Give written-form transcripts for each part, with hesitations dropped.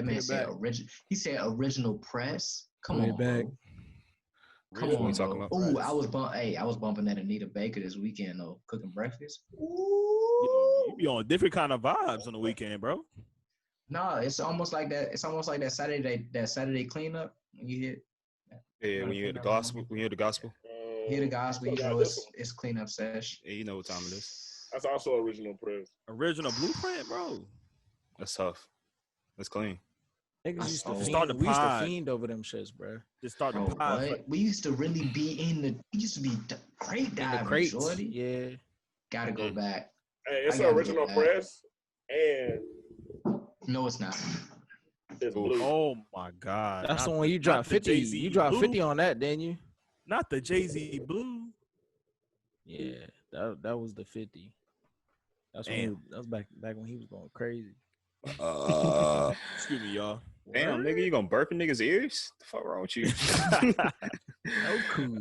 That man said original. He said original press. Come Way on, back. bro. Come What on, you talking bro. about? Ooh, I was bumping that Anita Baker this weekend though, cooking breakfast. You be on different kind of vibes on the weekend, bro. No, it's almost like that. It's almost like that Saturday cleanup when you hit. Yeah, when you hear the gospel, Hear the gospel. You know it's cleanup sesh. Yeah, you know what time it is. That's also original press. Original blueprint, bro. That's tough. That's clean. Niggas used to Start the we used to pod. fiend over them shits, bro. Just start the Bro, pod. what? We used to really be we used to be crate In the diving, crates. shorty. Yeah. Gotta go back. Hey, it's I an gotta original go back. press, and No, it's not. it's blue. Oh my God. That's Not the one you dropped not the 50. Jay-Z You dropped blue. 50 on that, didn't you? Not the Jay-Z blue. Yeah, that was the 50. That's when that was back when he was going crazy. Excuse me, y'all. Damn, nigga, you gonna burp in niggas' ears? The fuck wrong with you? No cool.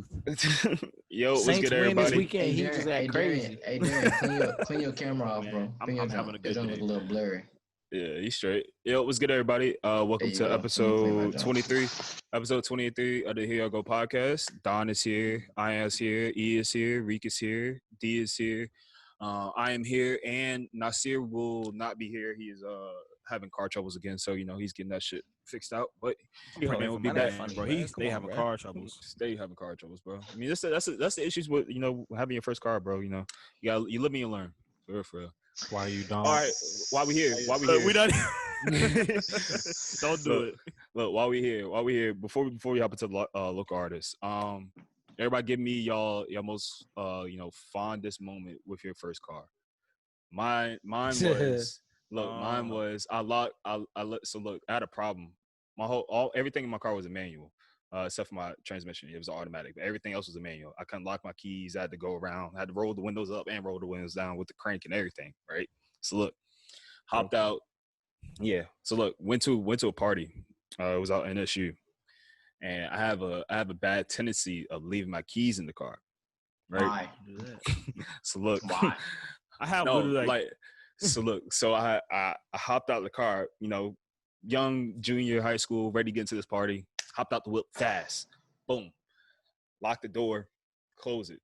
Yo, what's Saints good, win this everybody? weekend. He just got crazy. Hey, Darren, clean your camera off, bro. Man, Clean your I'm having a good junk day. look a little blurry. Yeah, he's straight. Yo, what's good, everybody? Welcome There you to go. episode 23. Episode 23 of the Here I Go podcast. Don is here. I is here. E is here. Reek is here. D is here. I am here, and Nasir will not be here. He is having car troubles again, so he's getting that shit fixed out. But man, we'll be back, bro. They having car troubles. Stay having car troubles, bro. I mean, that's the issues with having your first car, bro. You live and you learn. For real. Why you don't? All right, why we here? We don't. Don't do it. Look, while we here, before we hop into the local artists, everybody give me y'all most fondest moment with your first car. Mine was mine was I had a problem. Everything in my car was a manual, except for my transmission. It was automatic, but everything else was a manual. I couldn't lock my keys. I had to go around. I had to roll the windows up and roll the windows down with the crank and everything. Right. So look, hopped out. Yeah. So look, went to a party. It was out in NSU, and I have a bad tendency of leaving my keys in the car. Right. Why? So look, Why? I have so I hopped out of the car, young junior high school, ready to get into this party. Hopped out the whip fast. Boom. Lock the door. Close it.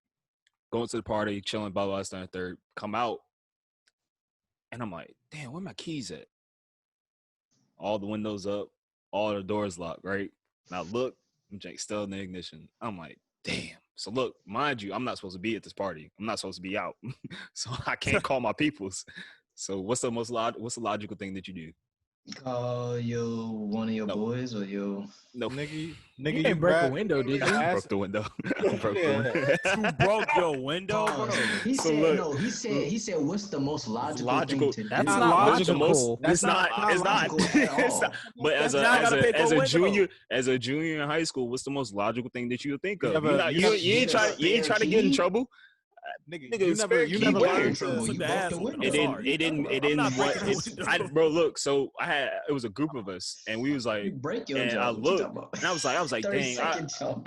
Going to the party, chilling, blah, blah, blah, third. Come out. And I'm like, damn, where my keys at? All the windows up. All the doors locked, right? Now look, I'm still in the ignition. I'm like, damn. So look, mind you, I'm not supposed to be at this party. I'm not supposed to be out. So I can't call my peoples. So what's the logical thing that you do? Call one of your boys or your Nigga, You didn't break a window, did you? Broke the window. You broke your window, bro. He So said look. no. He said what's the most logical thing to do? That's not logical. It's not. logical at It's all. not. But as a junior in high school, what's the most logical thing that you would think of? You ain't trying to get in trouble. Nigga, you never learned Bro, look, so it was a group of us, and we was like, You break your and jaw. I What you looked, talking about? and I was like, 30 dang, second jaw.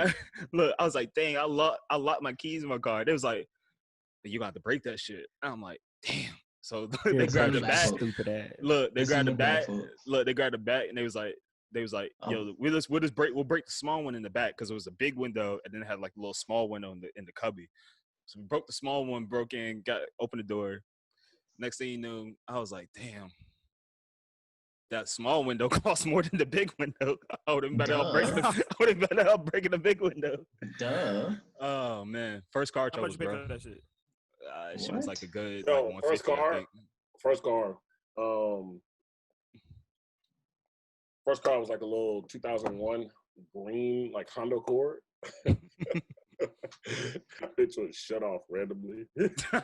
I locked my keys in my car. They was like, you got to break that shit. And I'm like, damn. So they grabbed the bat. Stupid ass. Look, they grabbed the bat. Foot. Look, they grabbed the bat, and they was like, yo, we'll break the small one in the back because it was a big window, and then it had like a little small window in the cubby. So we broke the small one, broke in, opened the door. Next thing you knew, I was like, damn, that small window cost more than the big window. I would have been better off breaking the big window. Duh. Oh, man. First car How much troubles, you pay bro. for that shit? She was like a good Yo, like 150, I think. First car was like a little 2001 green like Honda Accord. That bitch was shut off randomly. Time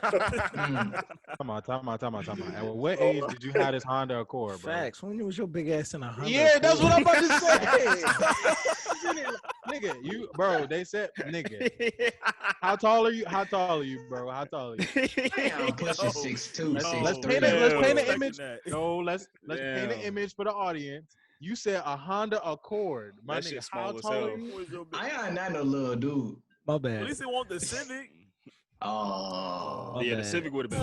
out. At what age did you have this Honda Accord, bro? Facts. When was your big ass in a Honda? Yeah, that's what I'm about to Accord? say. Nigga, they said, nigga. How tall are you, bro? How tall are you? I'm pushing 6'2", Let's 6'3". paint an image. No, let's paint an Damn. image for the audience. You said a Honda Accord. My That nigga, shit how small as tall hell. are you? I am not no little dude. My At bad. least they want the Civic. Oh. Yeah, the bad. Civic would have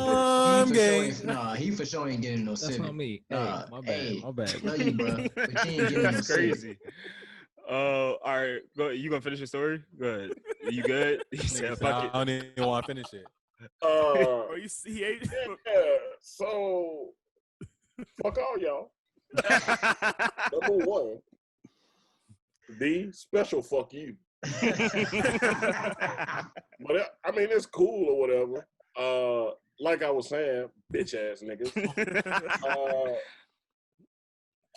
been worse. He for sure ain't getting no That's Civic. not me. Nah, Hey, my bad. hey, My bad. love you, bro, but you ain't getting no That's Civic. crazy. All right, go. You gonna finish your story? Go ahead. You good? He Nigga said, said, "Fuck I it." don't even want to finish it. Bro, you see, he ate. Yeah, so fuck all y'all. Number one, the special fuck you. But I mean, it's cool or whatever. Like I was saying, bitch ass niggas.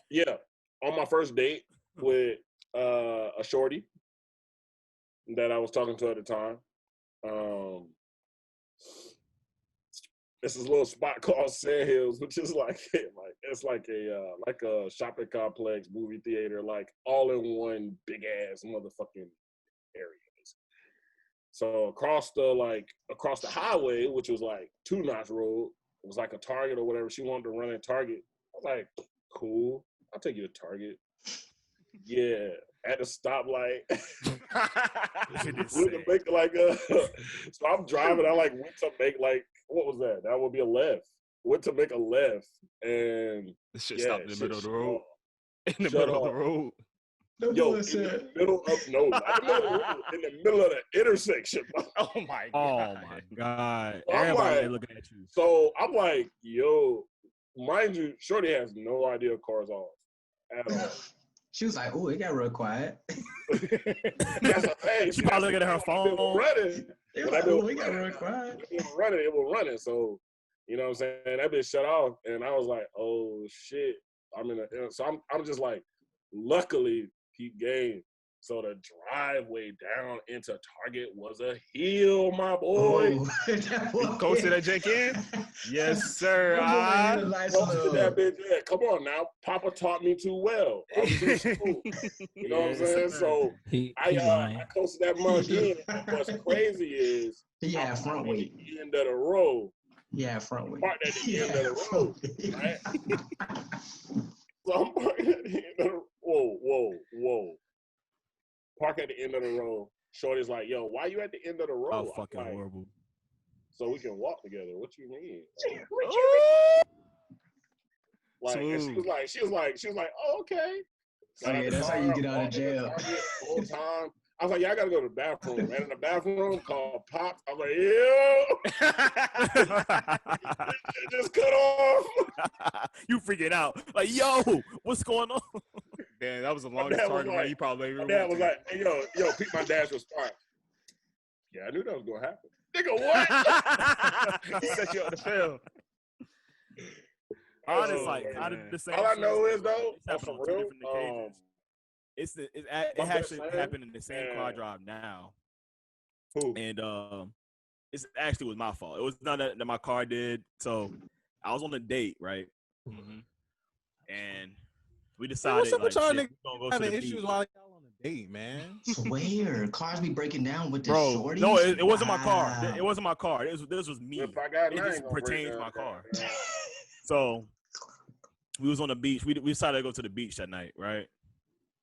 Yeah, on my first date with a shorty that I was talking to at the time. It's this little spot called Sand Hills, which is it's like a shopping complex, movie theater, like all in one big ass motherfucking areas. So across the highway, which was like 2 Notch Road, it was like a Target or whatever. She wanted to run at Target. I was like, cool, I'll take you to Target. Yeah, at the stoplight. Went to make so I'm driving. I went to make what was that? That would be a left. Went to make a left, and This shit stopped in the middle of the road. In the Shut middle of up. the road. Yo, in the middle of not the middle of the road, in the middle of the intersection. Oh my Oh god. my god! I'm Everybody like- there looking at you. So I'm like, yo, mind you, Shorty has no idea cars off at all. She was like, "Oh, it got real quiet." That's a thing. She probably looking at her When I've been phone. running. They When like, I've been "Oh, it got real quiet." it was running. So, you know what I'm saying? That bitch shut off, and I was like, oh shit. I'm just like, luckily, peep game. So the driveway down into Target was a hill, my boy. Oh, Coasted that jank in? Yes, sir. Posted that bitch. Yeah, come on now. Papa taught me too well. I'm too school. You know what I'm saying? So He I lying. coasted that mug in. What's crazy is He had I'm front at weight. the end of the road. He had front weight. Parked at the He end had of the front road, weight. right? So I'm parked at the end of the whoa. Park at the end of the road. Shorty's like, yo, why you at the end of the road? Oh, I'm fucking like, horrible. so we can walk together. What you mean? And she was like, oh, okay. Oh, yeah, that's how you get out of jail. Whole time. I was like, yeah, I gotta go to the bathroom. Ran in the bathroom, called Pops. I was like, yo, it just cut off. You freaking out. Like, yo, what's going on? Damn, that was the longest dad was target like- run you probably ever My dad went was to. like, hey, yo, Pete, my dad's response. Yeah, I knew that was gonna happen. Nigga, what? He set you up to fail. Honest, Oh, like, man. out of the same All I shit, know is, though, it's happened for on two real, different occasions. It my best actually friend happened in the same car and- drive now, Who? and it's actually was my fault. It was not that my car did. So I was on a date, right? Mhm. And we Hey, decided what's up with like, y'all shit, niggas we gonna go to having the issues beach. while y'all on a date, man? Swear, cars be breaking down with the Bro, shorties. no, it wasn't my car. Wow. It wasn't my car. This was me. If I got It nine, just gonna break pertains to down my car. there. So we was on the beach. We decided to go to the beach that night, right?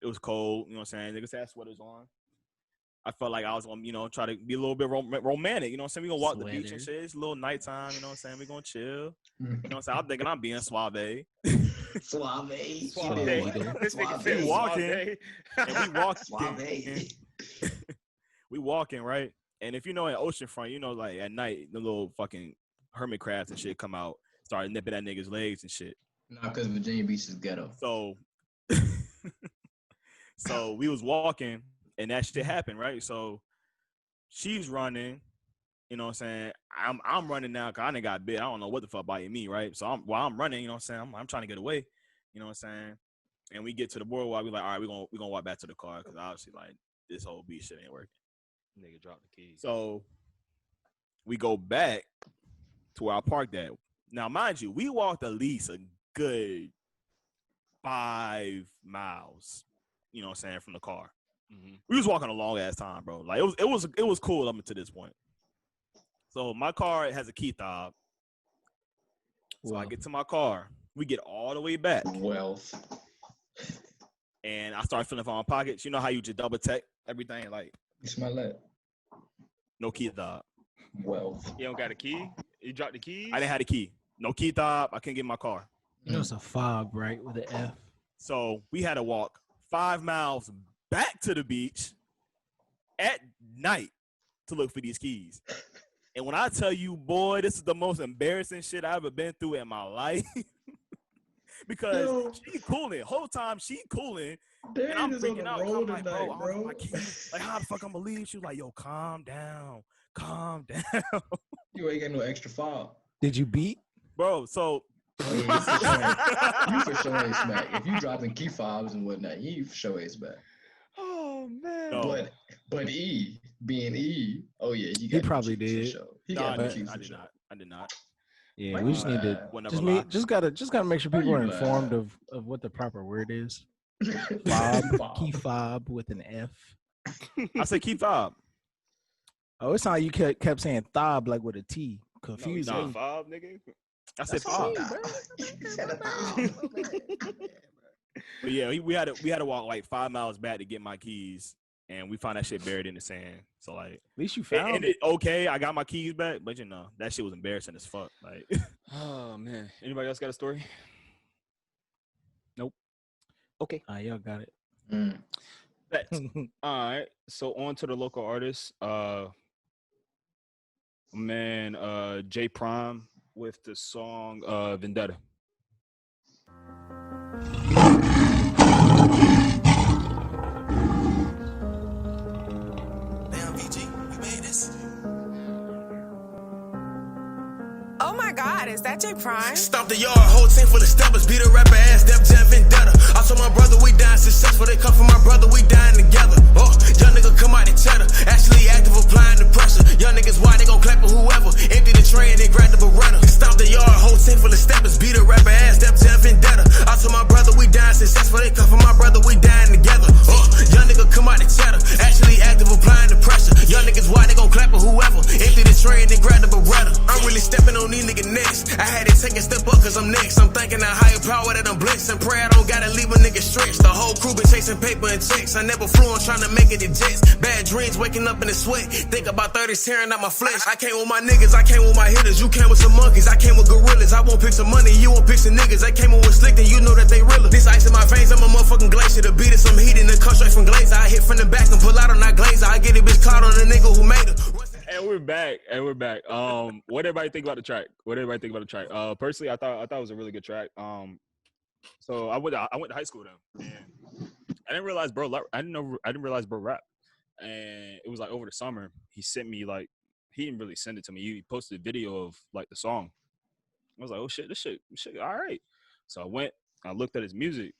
It was cold, you know what I'm saying? Niggas had sweaters on. I felt like I was gonna, try to be a little bit romantic, you know what I'm saying? We gonna walk the beach and shit. It's a little nighttime, you know what I'm saying? We gonna chill. You know what I'm saying? I'm thinking I'm being suave. Suave. This nigga said We walking. suave. And we walking. Suave. We walking, right? And if you know at Oceanfront, like at night, the little fucking hermit crabs and shit come out, start nipping at niggas' legs and shit. Nah, because Virginia Beach is ghetto. So we was walking and that shit happened, right? So she's running, you know what I'm saying? I'm running now because I done got bit. I don't know what the fuck biting me, right? So while I'm running, you know what I'm saying? I'm trying to get away, you know what I'm saying? And we get to the boardwalk, we like, all right, we're gonna walk back to the car because obviously like this whole beach shit ain't working. Nigga dropped the keys. So we go back to where I parked at. Now, mind you, we walked at least a good 5 miles, you know what I'm saying, from the car. Mhm. We was walking a long ass time, bro. Like it was cool up until this point. So my car has a key fob. So I get to my car. We get all the way back. Wealth. And I start feeling for my pockets. You know how you just double check everything? Like, You smell that? no key fob. Wealth. You don't got a key? You dropped the keys? I didn't have a key. No key fob. I couldn't get in my car. You know it's a fob, right? With an F. So we had to walk 5 miles back to the beach at night to look for these keys. And when I tell you, boy, this is the most embarrassing shit I've ever been through in my life. Because she cooling. Whole time she cooling. And I'm freaking out. I'm like, bro, I don't know my keys. Like, how the fuck I'm gonna leave? She was like, yo, calm down. Calm down. You ain't got no extra fob. Did you beat? Bro, so Oh, yeah, you for sure ain't smack. If you dropping key fobs and whatnot, you for sure ain't smack. Oh man. No. But E being E, oh yeah, you got. He probably the keys did. For sure. He no, got I the keys did for sure. not. I did not. Yeah, we just need to Wow. just gotta make sure people Why are you informed lying? of what the proper word is. Fob. Key fob with an F. I said key fob. Oh, it's how you kept saying thob like with a T. No, you Confused. said me. fob, nigga. I said That's fob. He said a fob. But yeah, we had to walk like 5 miles back to get my keys, and we found that shit buried in the sand. So like, At least you it found ended okay. I got my keys back, but you know that shit was embarrassing as fuck. Like, Oh man. Anybody else got a story? Nope. Okay. Y'all got it. Mm. That's all right. So on to the local artists. J Prime with the song Vendetta. Damn, VG, you made this? Oh my God, is that J Prime? Stomp the yard, whole team full of steppers, beat a rapper ass, Def Jam Vendetta. I told my brother we dying successful, they come from my brother, we dying together. Oh, young nigga come out the cheddar, actually active, applying the pressure. Young niggas why they gon' clap at whoever, empty the tray and they grab the Beretta. Stomp the yard, whole team full of steppers, beat a rapper ass, Def Jam Vendetta. I told my brother we dying successful, they come from my brother, we dying together. Oh, young nigga come out the cheddar, actually active, applying the pressure. Young niggas why they gon' clap at whoever, empty the tray and they grab the Beretta. I'm really stepping on these niggas next. I had to take a step up cause I'm next. I'm thinking a higher power that I'm blessed and pray I don't gotta leave a nigga stretched. The whole crew been chasing paper and checks. I never flew on trying to make it in jets. Bad dreams waking up in the sweat. Think about 30s tearing out my flesh. I came with my niggas, I came with my hitters. You came with some monkeys, I came with gorillas. I won't pick some money, you won't pick some niggas. I came with slick and you know that they realer. This ice in my veins, I'm a motherfucking glacier. The beat is some heat in the cut straight from glazer. I hit from the back and pull out on that glazer. I get a bitch caught on the nigga who made her. And we're back. What everybody think about the track? Personally, I thought it was a really good track. So I went to high school with him, and I didn't realize I didn't realize bro rap. And it was like over the summer, he sent me like, he didn't really send it to me. He posted a video of like the song. I was like, oh shit, this shit, all right. So I went, I looked at his music,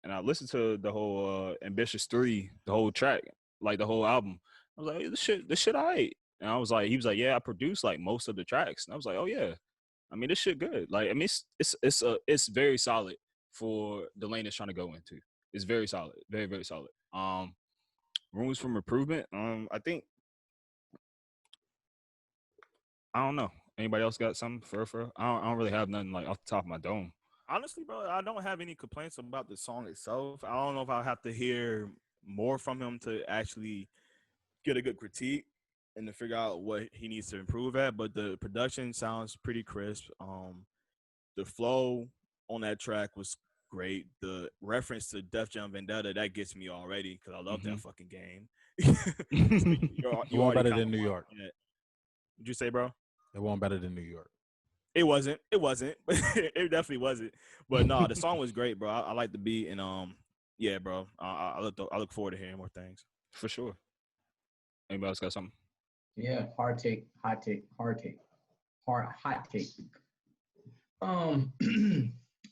and I listened to the whole Ambitious 3, the whole track, like the whole album. I was like, hey, this shit all right. And he was like, yeah, I produced like most of the tracks. And I was like, oh yeah, I mean, this shit good. Like, I mean, it's very solid for the lane it's trying to go into. It's very solid, very, very solid. Rooms for improvement. I think, I don't know. Anybody else got something for? I don't really have nothing like off the top of my dome. honestly, bro, I don't have any complaints about the song itself. I don't know if I'll have to hear more from him to actually get a good critique and to figure out what he needs to improve at. But the production sounds pretty crisp. The flow on that track was great. The reference to Def Jam Vendetta, that gets me already because I love that fucking game. So You want better than New York. What'd you say, bro? It won't better than New York. It wasn't. It definitely wasn't. But no, the song was great, bro. I like the beat, and yeah, bro. I look forward to hearing more things For sure. Anybody else got something? Yeah, hot take.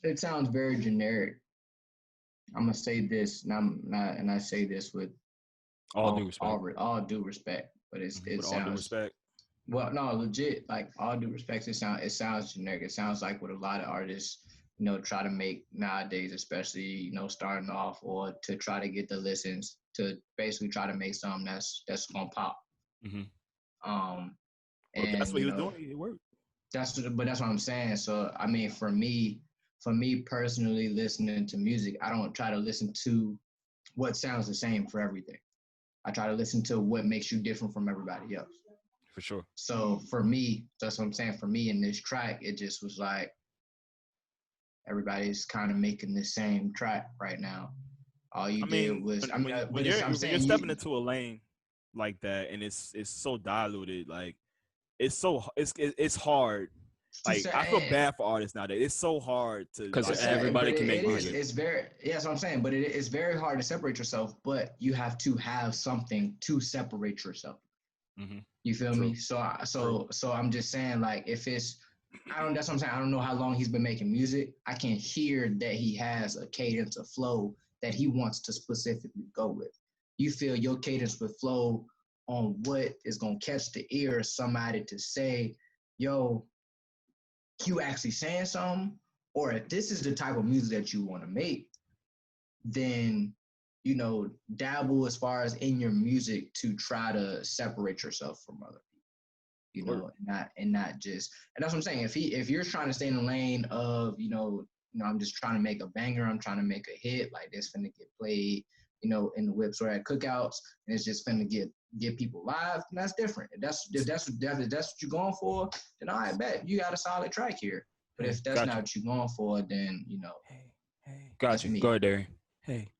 It sounds very generic. I'm gonna say this, and I say this with All due respect. All due respect, but it sounds. all due respect. Well, no, legit. Like all due respect, it sounds generic. It sounds like what a lot of artists, try to make nowadays, especially starting off, or to try to get the listens, to basically try to make something that's gonna pop. Mm-hmm. And that's what he was doing. It worked. That's what I'm saying. So I mean, for me personally, listening to music, I don't try to listen to what sounds the same for everything. I try to listen to what makes you different from everybody else. For sure. So for me, that's what I'm saying. For me in this track, it just was like everybody's kind of making the same track right now. All you did was, when you're stepping into a lane like that, and it's so diluted, like it's hard. Like I feel bad for artists nowadays. It's so hard to because everybody can make music. It's very that's what I'm saying. But it's very hard to separate yourself. But you have to have something to separate yourself. Mm-hmm. You feel me? So I'm just saying, like, if it's, that's what I'm saying. I don't know how long he's been making music. I can hear that he has a cadence, a flow that he wants to specifically go with. You feel your cadence would flow on what is going to catch the ear of somebody to say, yo, you actually saying something? Or if this is the type of music that you want to make, then, you know, dabble as far as in your music to try to separate yourself from other people, you know, and not just, and that's what I'm saying. If you're trying to stay in the lane of, you know, I'm just trying to make a banger, I'm trying to make a hit, like this finna get played, you know, in the whips or at cookouts, and it's just finna get people live, and that's different. If that's what you're going for, then I bet you got a solid track here. But if that's not what you're going for, then, you know. Hey. Gotcha. Go ahead, Darian. Hey.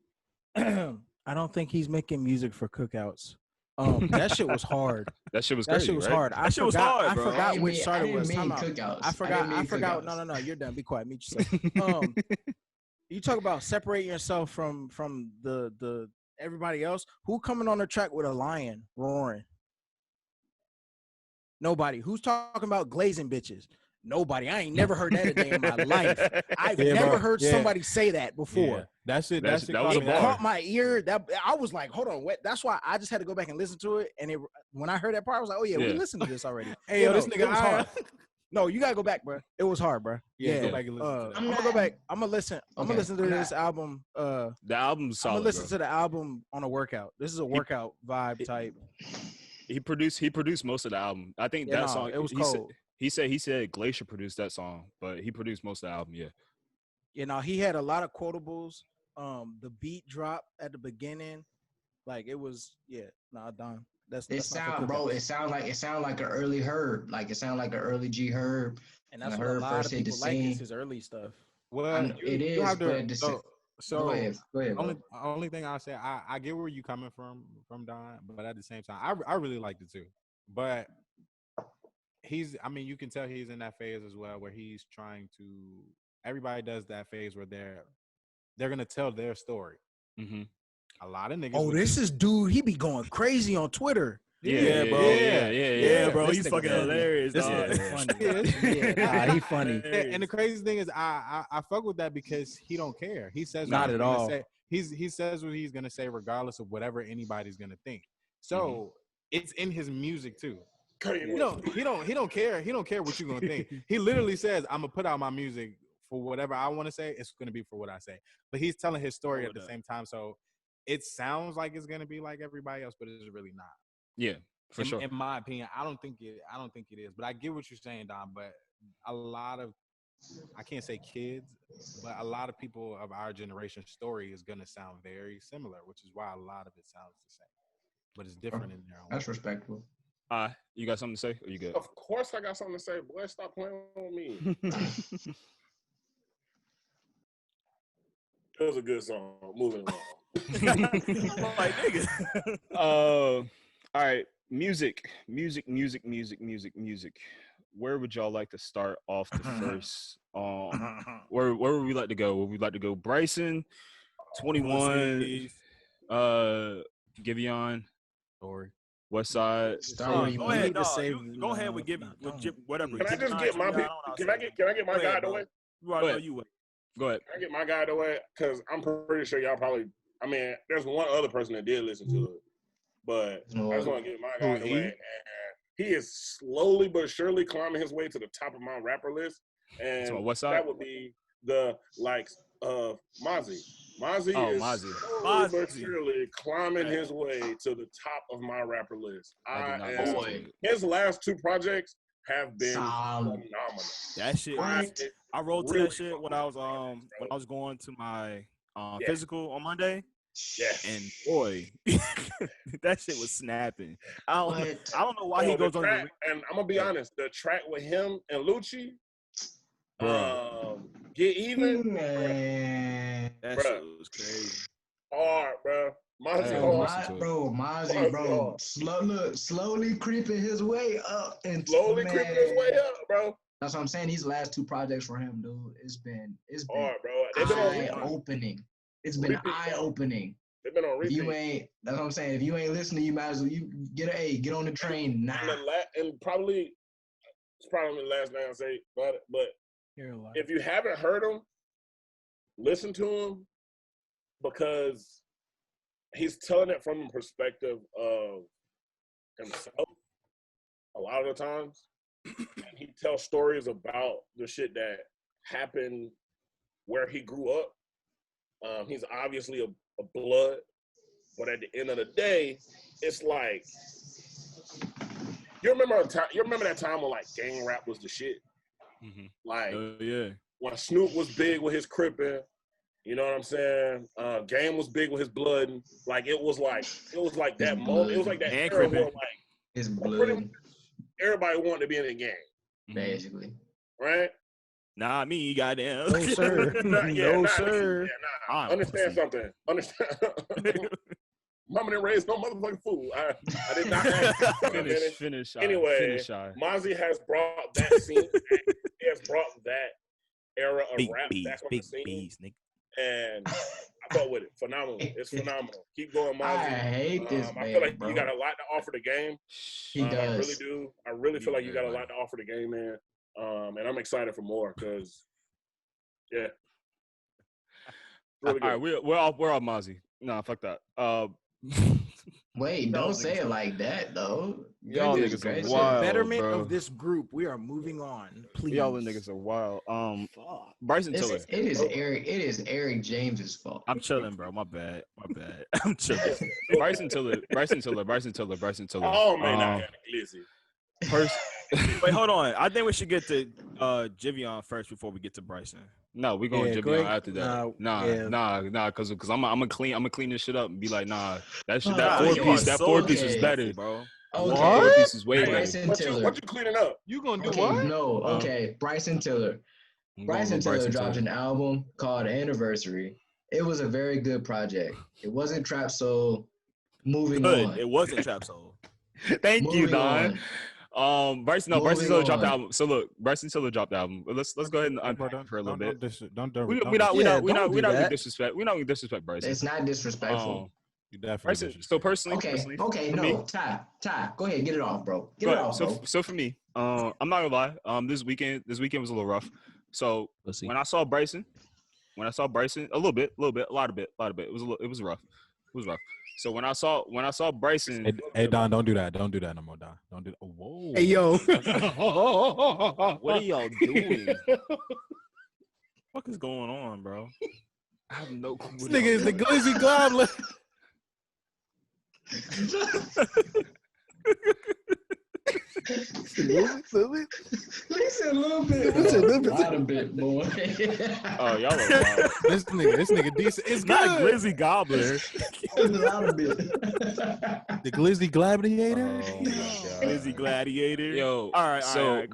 I don't think he's making music for cookouts. That shit was hard. That shit was crazy, That shit was right? hard. That shit was hard, bro. I forgot which chart it was. Cookouts. I forgot. No. You're done. Be quiet. Mute yourself. You talk about separating yourself from the everybody else. Who coming on the track with a lion roaring? Nobody. Who's talking about glazing bitches? Nobody. I ain't never heard that a day in my life. I've never heard somebody say that before. Yeah. That shit caught my ear. That I was like, hold on, what? That's why I just had to go back and listen to it. And when I heard that part, I was like, oh yeah, we listened to this already. Hey, yo, this nigga was hard. No, you gotta go back, bro. It was hard, bro. Yeah. Go back and listen. I'm gonna go back. I'm gonna listen. I'm gonna listen to this album. The album's solid. I'm gonna listen to the album on a workout. This is a workout vibe type. He produced most of the album. I think that song. It was cold. He said Glacier produced that song, but he produced most of the album. Yeah. You know, he had a lot of quotables. The beat drop at the beginning, like it was. Don. It sound like an early Herb. Like it sound like an early G Herb. And that's what a lot of people like is his early stuff. Well, it is. So go ahead. Only thing I say, I get where you coming from Don, but at the same time, I really liked it too. But you can tell he's in that phase as well, where he's trying to. Everybody does that phase where they're gonna tell their story. Mm-hmm. A lot of niggas. Oh, this is dude. He be going crazy on Twitter. Yeah, bro. Yeah, bro. He's fucking hilarious. This is funny. He funny. And the crazy thing is, I fuck with that because he don't care. He says not at all. He says what he's gonna say, regardless of whatever anybody's gonna think. So it's in his music too. He don't care. He don't care what you're gonna think. He literally says, "I'm gonna put out my music for whatever I want to say. It's gonna be for what I say." But he's telling his story at the same time, so it sounds like it's gonna be like everybody else, but it's really not. Yeah, for sure. In my opinion, I don't think it is. But I get what you're saying, Don. But a lot of, I can't say kids, but a lot of people of our generation's story is gonna sound very similar, which is why a lot of it sounds the same, but it's different in their own. That's respectable. You got something to say? Or you good? Of course, I got something to say. Boy, stop playing with me. It was a good song. Moving along. Like, nigga. All right. Music. Where would y'all like to start off the first? Where would we like to go? Would we like to go Bryson, 21, Giveon, or Westside? Go ahead with whatever. Can I just get my Can I get my guy out of the way? Go ahead. Can I get my guy out of the way? Because I'm pretty sure y'all probably. I mean, there's one other person that did listen to it, but I just want to get my guy out of the way. And he is slowly but surely climbing his way to the top of my rapper list, and that would be the likes of Mozzy. Mozzy is slowly but surely climbing his way to the top of my rapper list. His last two projects have been phenomenal. That shit. I rolled to that shit when I was going to my physical on Monday. Yeah. And boy, that shit was snapping. I don't know why he goes on track, and I'm gonna be honest, the track with him and Lucci, Get Even, Man. that shit was crazy. Hard, bro. Mozzy hard. Slowly creeping his way up and creeping his way up, bro. That's what I'm saying. These last two projects for him, dude, it's been hard, bro. eye-opening. It's been eye-opening. They've been on repeat. That's what I'm saying. If you ain't listening, you might as well get on the train now. And probably it's probably the last thing I say about it. But if you haven't heard him, listen to him, because he's telling it from a perspective of himself a lot of the times. And he tells stories about the shit that happened where he grew up. He's obviously a blood, but at the end of the day, it's like you remember that time when like gang rap was the shit. Mm-hmm. Like yeah, when Snoop was big with his Crippin', you know what I'm saying? Game was big with his blood. And, like it was like that moment. It was like that era where like his blood. Everybody wanted to be in the gang, basically. Right? Nah, me, goddamn. No, sir. No, sir. Understand something. Understand. Mama didn't raise no motherfucking fool. I did not ask. Finish. Anyway, Mozzy has brought that scene back. He has brought that era of rap back on the scene. And I fuck with it. Phenomenal. It's phenomenal. Keep going, Mozzy. I hate this man, I feel like bro. you got a lot to offer the game. He does. I really do. I really feel like you got a lot to offer the game, man. And I'm excited for more because, yeah. Really all right, we're all Mozzy. Nah, fuck that. Wait, don't say it like that though. Y'all niggas are wild, betterment bro. of this group. We are moving on. Please. Y'all niggas are wild. Bryson Tiller. It is Eric James's fault. I'm chilling, bro. My bad. I'm chilling. Bryson Tiller. Oh man, I got glizzy. Wait, hold on. I think we should get to Giveon first before we get to Bryson. No, we're going to Giveon after that. Nah, because I'm gonna clean this shit up and be like, nah, that four piece is better, bro. Okay. Four piece is way Bryson better. Tiller. What you cleaning up? You gonna do okay, what? No, okay. Bryson Tiller. Bryson Tiller dropped an album called Anniversary. It was a very good project. It wasn't Trap Soul. Moving on. It wasn't Trap Soul. Thank you, Don. Bryson Tiller dropped the album. So look, Bryson Tiller dropped the album. Let's go ahead and unpack for a little bit. We're not gonna disrespect. We're not gonna disrespect Bryson. It's not disrespectful. You definitely Bryson, so personally, Ty, go ahead, get it off, bro. So for me, I'm not gonna lie. This weekend was a little rough. So when I saw Bryson, a lot of bit. It was rough. So when I saw Bryson, hey Don, don't do that. Don't do that no more, Don. Don't do that. Whoa. Hey yo, what are y'all doing? What is going on, bro? I have no clue. This nigga is the glizzy goblin. Listen a little bit, boy. Oh, y'all are wild. This nigga decent. It's not good. Glizzy Gobbler. A lot bit. The Glizzy Gladiator. Oh my God. Glizzy Gladiator. Yo, all right. So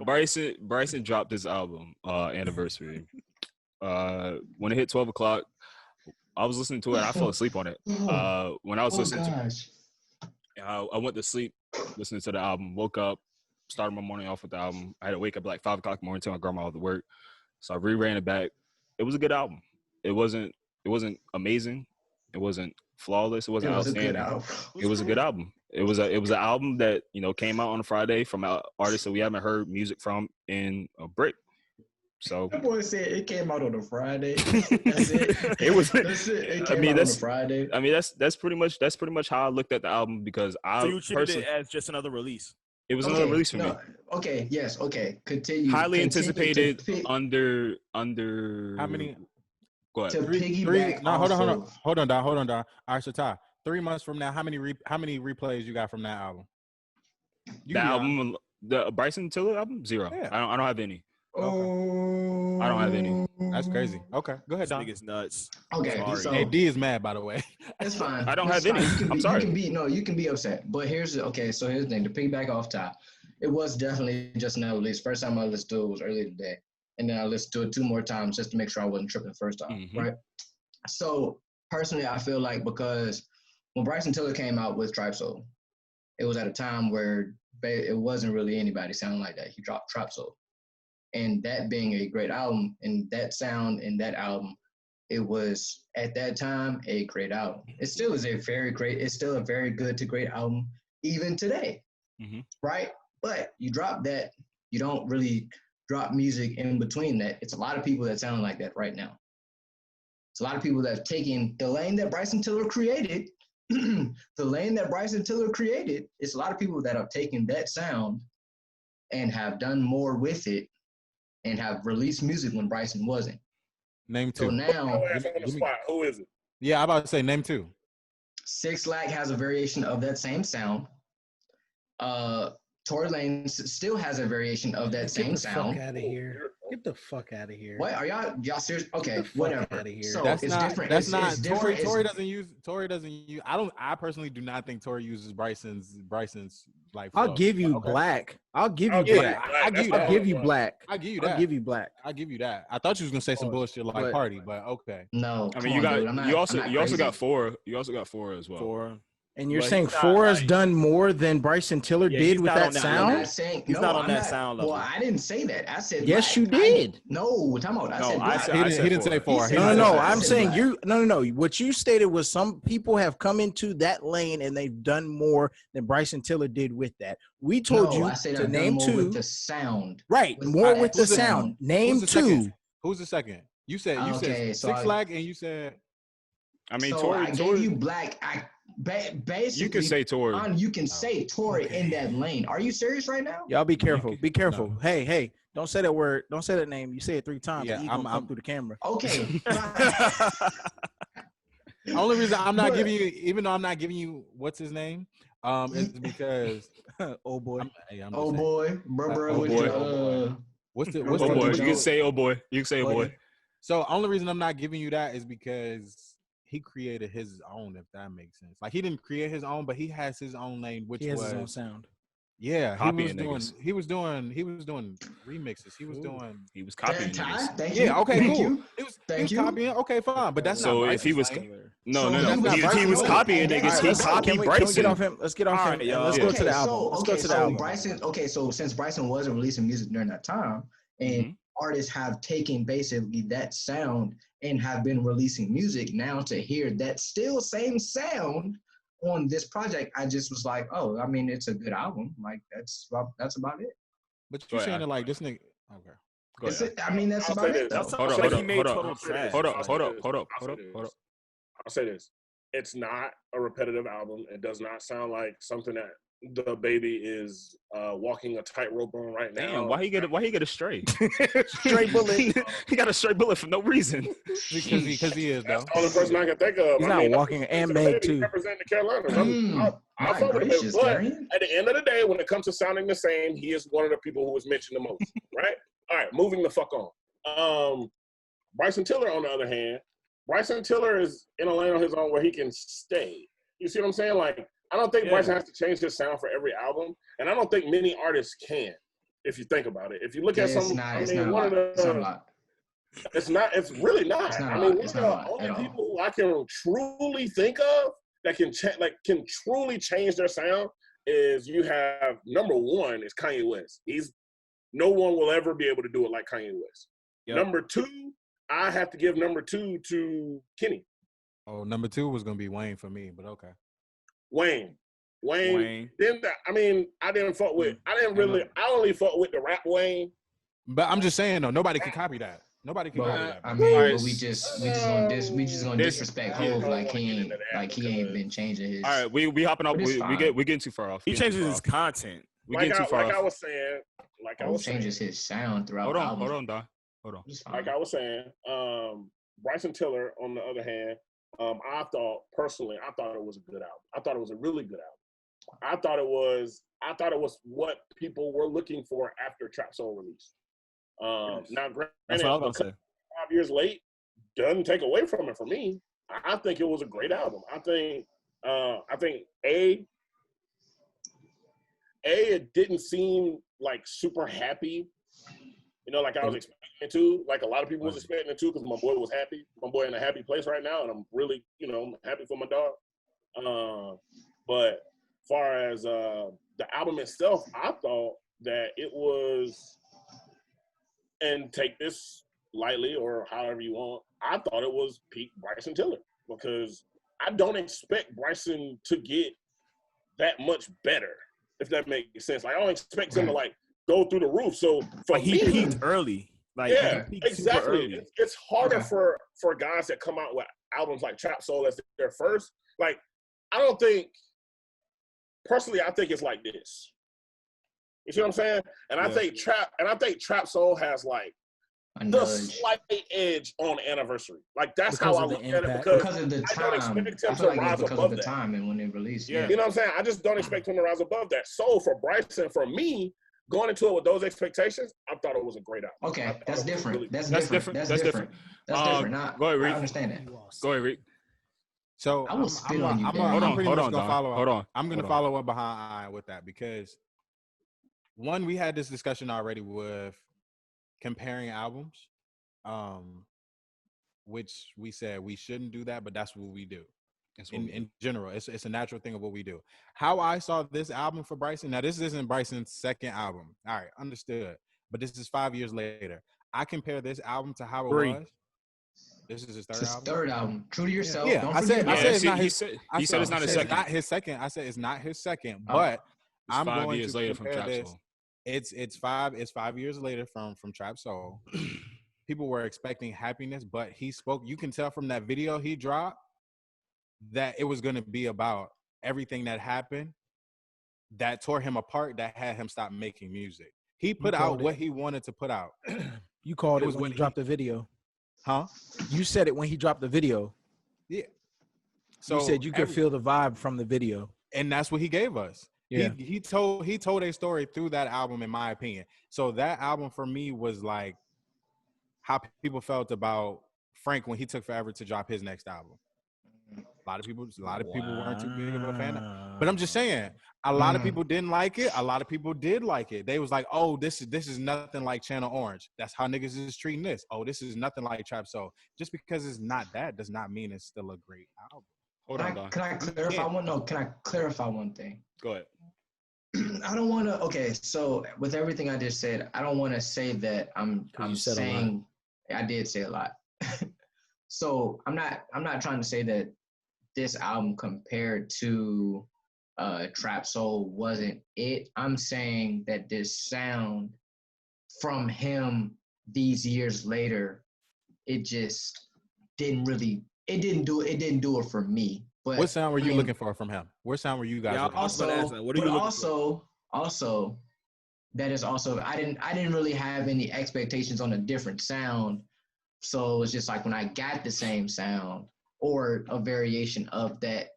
Bryson dropped his album, Anniversary. When it hit 12 o'clock, I was listening to it. I fell asleep on it. When I was listening to it, I went to sleep listening to the album. Woke up, started my morning off with the album. I had to wake up like 5 o'clock in the morning to my grandma to work. So I reran it back. It was a good album. It wasn't amazing. It wasn't flawless. It wasn't outstanding. It was a good album. It was an album that, came out on a Friday from an artist that we haven't heard music from in a brick. So that boy said it came out on a Friday. That's it. It was. That's it. It came out on a Friday. I mean, that's pretty much how I looked at the album because So you treated it as just another release. It was another release for me. Okay. Yes. Okay. Continue. Highly anticipated. Under. How many? Go ahead. To piggyback. No, hold on, Don. All right, so Ty, 3 months from now, how many replays you got from that album? The album, the Bryson Tiller album, 0. Yeah. I don't have any. Oh. I don't have any. That's crazy. Okay, go ahead, This Don. nigga's nuts. Okay, Sorry. so Hey, D is mad, by the way. it's fine. I don't It's have any. fine. I'm sorry. You can be upset. But so here's the thing. To piggyback off top, it was definitely just an release. First time I listened to it was earlier today. And then I listened to it 2 more times just to make sure I wasn't tripping first time, right? So personally, I feel like because when Bryson Tiller came out with Trap Soul, it was at a time where it wasn't really anybody sounding like that. He dropped Trap Soul. And that being a great album, and that sound in that album, it was at that time a great album. It still is it's still a very good to great album, even today, right? But you drop that, you don't really drop music in between that. It's a lot of people that sound like that right now. It's a lot of people that have taken the lane that Bryson Tiller created. The lane that Bryson Tiller created, it's a lot of people that have taken that sound and have done more with it and have released music when Bryson wasn't. Name 2. So now, on the spot. Who is it? Yeah, I'm about to say name 2. 6 Lack has a variation of that same sound. Tory Lanez still has a variation of that same sound. Get the fuck out of here. Get the fuck out of here. What are y'all serious? Okay, whatever. So That's it's not. different. That's It's not. different. Tory doesn't use. I personally do not think Tory uses Bryson's like. I'll flow. give you Okay. black. I'll give you Yeah, black. I give you I'll that. give you black. I give you I'll that. give you black. I give you that. I thought you was gonna say some bullshit like but- party, but okay. No, I come mean, you on, got dude. I'm not- you I'm also not you also crazy. got 4. You also got 4 as well. 4. And you're But saying he's not, 4 has like- done more than Bryson Tiller Yeah, did he's with not that on that I'm sound? not saying He's no, not on I'm that sound level. Well, I didn't say that. I said Yes, black. you did. No, time out. I No, said I black. said- He didn't say 4. He He said didn't No, say no, four. I I'm said saying black. no. What you stated was some people have come into that lane and they've done more than Bryson Tiller did with that. We told No, you I said to I've done name more 2. with the sound. Right, with more that with the sound. sound. Name Who's the 2. second? Who's the second? You said Okay, so 6 I- Flag, and you said I mean, So Tory. I gave you black. Basically, You can say Tory. You can say Tory Okay. in that lane. Are you serious right now? Y'all be careful. can- Be careful. no. Hey, don't say that word. Don't say that name. You say it 3 times. Yeah, Yeah, I'm- come through the camera. Okay. the only reason I'm not But- giving you, even though I'm not giving you what's his name, is because Oh boy. I'm just Oh saying. boy, bro, Oh with boy. the, What's the Oh Oh boy, the you can say oh boy. You can say oh boy. So only reason I'm not giving you that is because he created his own, if that makes sense. Like he didn't create his own, but he has his own lane, which He has was his own sound. yeah. Copying He niggas. was doing remixes. He was doing He was copying Ty, niggas. thank you. yeah. Okay, Thank cool. You. He was Thank you. copying. Okay, fine, but that's So not if he was Bryson's lane. no, So no, he no. was He Bryson was Tiller. copying All niggas. right, He let's go. copied Can we get Bryson. off him? Let's get off All him. right, and let's y'all. go to the album. Let's go to the album. Bryson. Okay, so since Bryson wasn't releasing music during that time, and artists have taken basically that sound and have been releasing music now, to hear that still same sound on this project, I just was like, oh, I mean, it's a good album. Like that's about it. But Go you're ahead, saying it like this nigga. Okay. Go It's ahead. I mean, that's I'll about say it this. though. Hold It's up, like hold he up, made hold total up, trash. hold up, I'll hold say up, this. hold up, I'll hold up, say hold up, this. hold up. I'll say this. It's not a repetitive album. It does not sound like something that the baby is walking a tightrope on right now. Damn, why he get a straight? Straight bullet. He got a straight bullet for no reason. Because he is That's though. the only person I can think of. He's I not mean, walking that's and the made baby. He too. representing the Carolinas. I'll My fuck with him, gracious, but Darian. at the end of the day, when it comes to sounding the same, he is one of the people who was mentioned the most, right? All right, moving the fuck on. Bryson Tiller, on the other hand, Bryson Tiller is in a lane on his own where he can stay. You see what I'm saying? Like, I don't think Bryson has to change his sound for every album, and I don't think many artists can, if you think about it. If you look at some, It's not a lot. it's not. It's really not. It's not a I mean, lot. one It's of not a the lot only at all. people who I can truly think of that can truly change their sound is you have number one is Kanye West. No one will ever be able to do it like Kanye West. Yep. Number two, I have to give number two to Kenny. Oh, number 2 was gonna be Wayne for me, but okay. Wayne. Then I only fuck with the rap Wayne. But I'm just saying though, nobody can copy that. Nobody can copy that. I bro. mean, Alright, but we just gonna disrespect Hov like he ain't been changing his. All right, we hopping up. But it's We getting too far off. He We getting changes too his far off. content. We getting too far I off. was saying, Hov changes his sound throughout Hold the on, album. hold on, Don. Hold on. It's like fine. I was saying, Bryson Tiller, on the other hand, I thought it was a good album. I thought it was a really good album. I thought it was what people were looking for after Trap Soul release. Now, That's granted, what I was gonna say. 5 years late doesn't take away from it for me. I think it was a great album. I think it didn't seem like super happy, like I was expecting it to. Like a lot of people was expecting it to, because my boy was happy. My boy in a happy place right now, and I'm really, happy for my dog. But far as the album itself, I thought that it was, and take this lightly or however you want, I thought it was peak Bryson Tiller, because I don't expect Bryson to get that much better, if that makes sense. Like I don't expect him to like go through the roof. So for he me, peaked early. Like yeah, he peaked exactly. Early. It's harder for guys that come out with albums like Trap Soul as their first. Like I don't think, personally, I think it's like this. You see what I'm saying? And I think Trap Soul has like the slight edge on Anniversary. Like that's how I look at it, because of the time. I don't expect him I to feel like rise because above of the that. time and when it released. You know what I'm saying? I just don't expect him to rise above that. So for Bryson, for me, going into it with those expectations, I thought it was a great album. Okay, that's different. Really, That's different. That's different. Go ahead, Rick. I understand that. Go ahead, Rick. So I will spit on you. I'm pretty much gonna Don. follow up. Hold on. I'm gonna follow up behind with that, because one, we had this discussion already with comparing albums, which we said we shouldn't do that, but that's what we do. In general, it's a natural thing of what we do. How I saw this album for Bryson, now this isn't Bryson's second album. All right, understood. But this is 5 years later. I compare this album to how it was. This is his third album. True to yourself. Yeah, Don't I said it's not his. He said it's not his second. Not his second. I said it's not his second, but I'm 5 going years to later from compare Trap this. Soul. It's 5 years later from Trap Soul. People were expecting happiness, but he spoke. You can tell from that video he dropped that it was going to be about everything that happened that tore him apart, that had him stop making music. He put out what he wanted to put out. You called it when he dropped the video. Huh? You said it when he dropped the video. Yeah. So you said you could feel the vibe from the video. And that's what he gave us. Yeah. He told a story through that album, in my opinion. So that album for me was like how people felt about Frank when he took forever to drop his next album. A lot of people weren't too big of a fan of. But I'm just saying, a lot of people didn't like it. A lot of people did like it. They was like, "Oh, this is nothing like Channel Orange. That's how niggas is treating this. Oh, this is nothing like Trap Soul." Just because it's not that does not mean it's still a great album. Hold on, Don. Can I clarify one? No, can I clarify one thing? Go ahead. I don't want to. Okay, so with everything I just said, I don't want to say that I'm saying. I did say a lot. So I'm not trying to say that this album compared to Trap Soul wasn't it. I'm saying that this sound from him these years later, it just didn't do it for me. But what sound were you looking for from him? What sound were you guys looking for? Also, that is also I didn't really have any expectations on a different sound. So it was just like when I got the same sound or a variation of that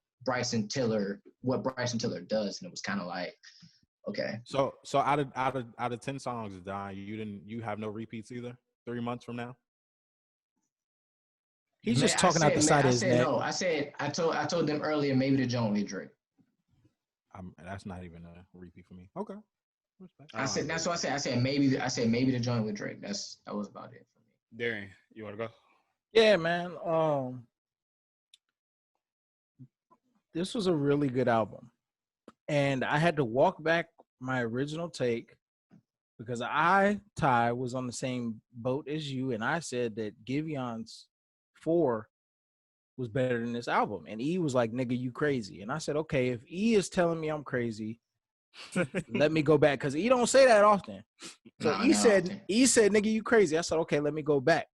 what Bryson Tiller does, and it was kind of like, okay. So out of 10 songs, Don, you have no repeats either. 3 months from now. He's just talking out the side of his neck. No, I told them earlier maybe the joint with Drake. That's not even a repeat for me. Okay. That's what I said maybe the joint with Drake. That was about it for me. Darian, you want to go? Yeah, man. This was a really good album. And I had to walk back my original take because Ty, was on the same boat as you, and I said that Giveon's 4 was better than this album. And E was like, nigga, you crazy. And I said, okay, if E is telling me I'm crazy, let me go back. Because E don't say that often. So E said, nigga, you crazy. I said, okay, let me go back.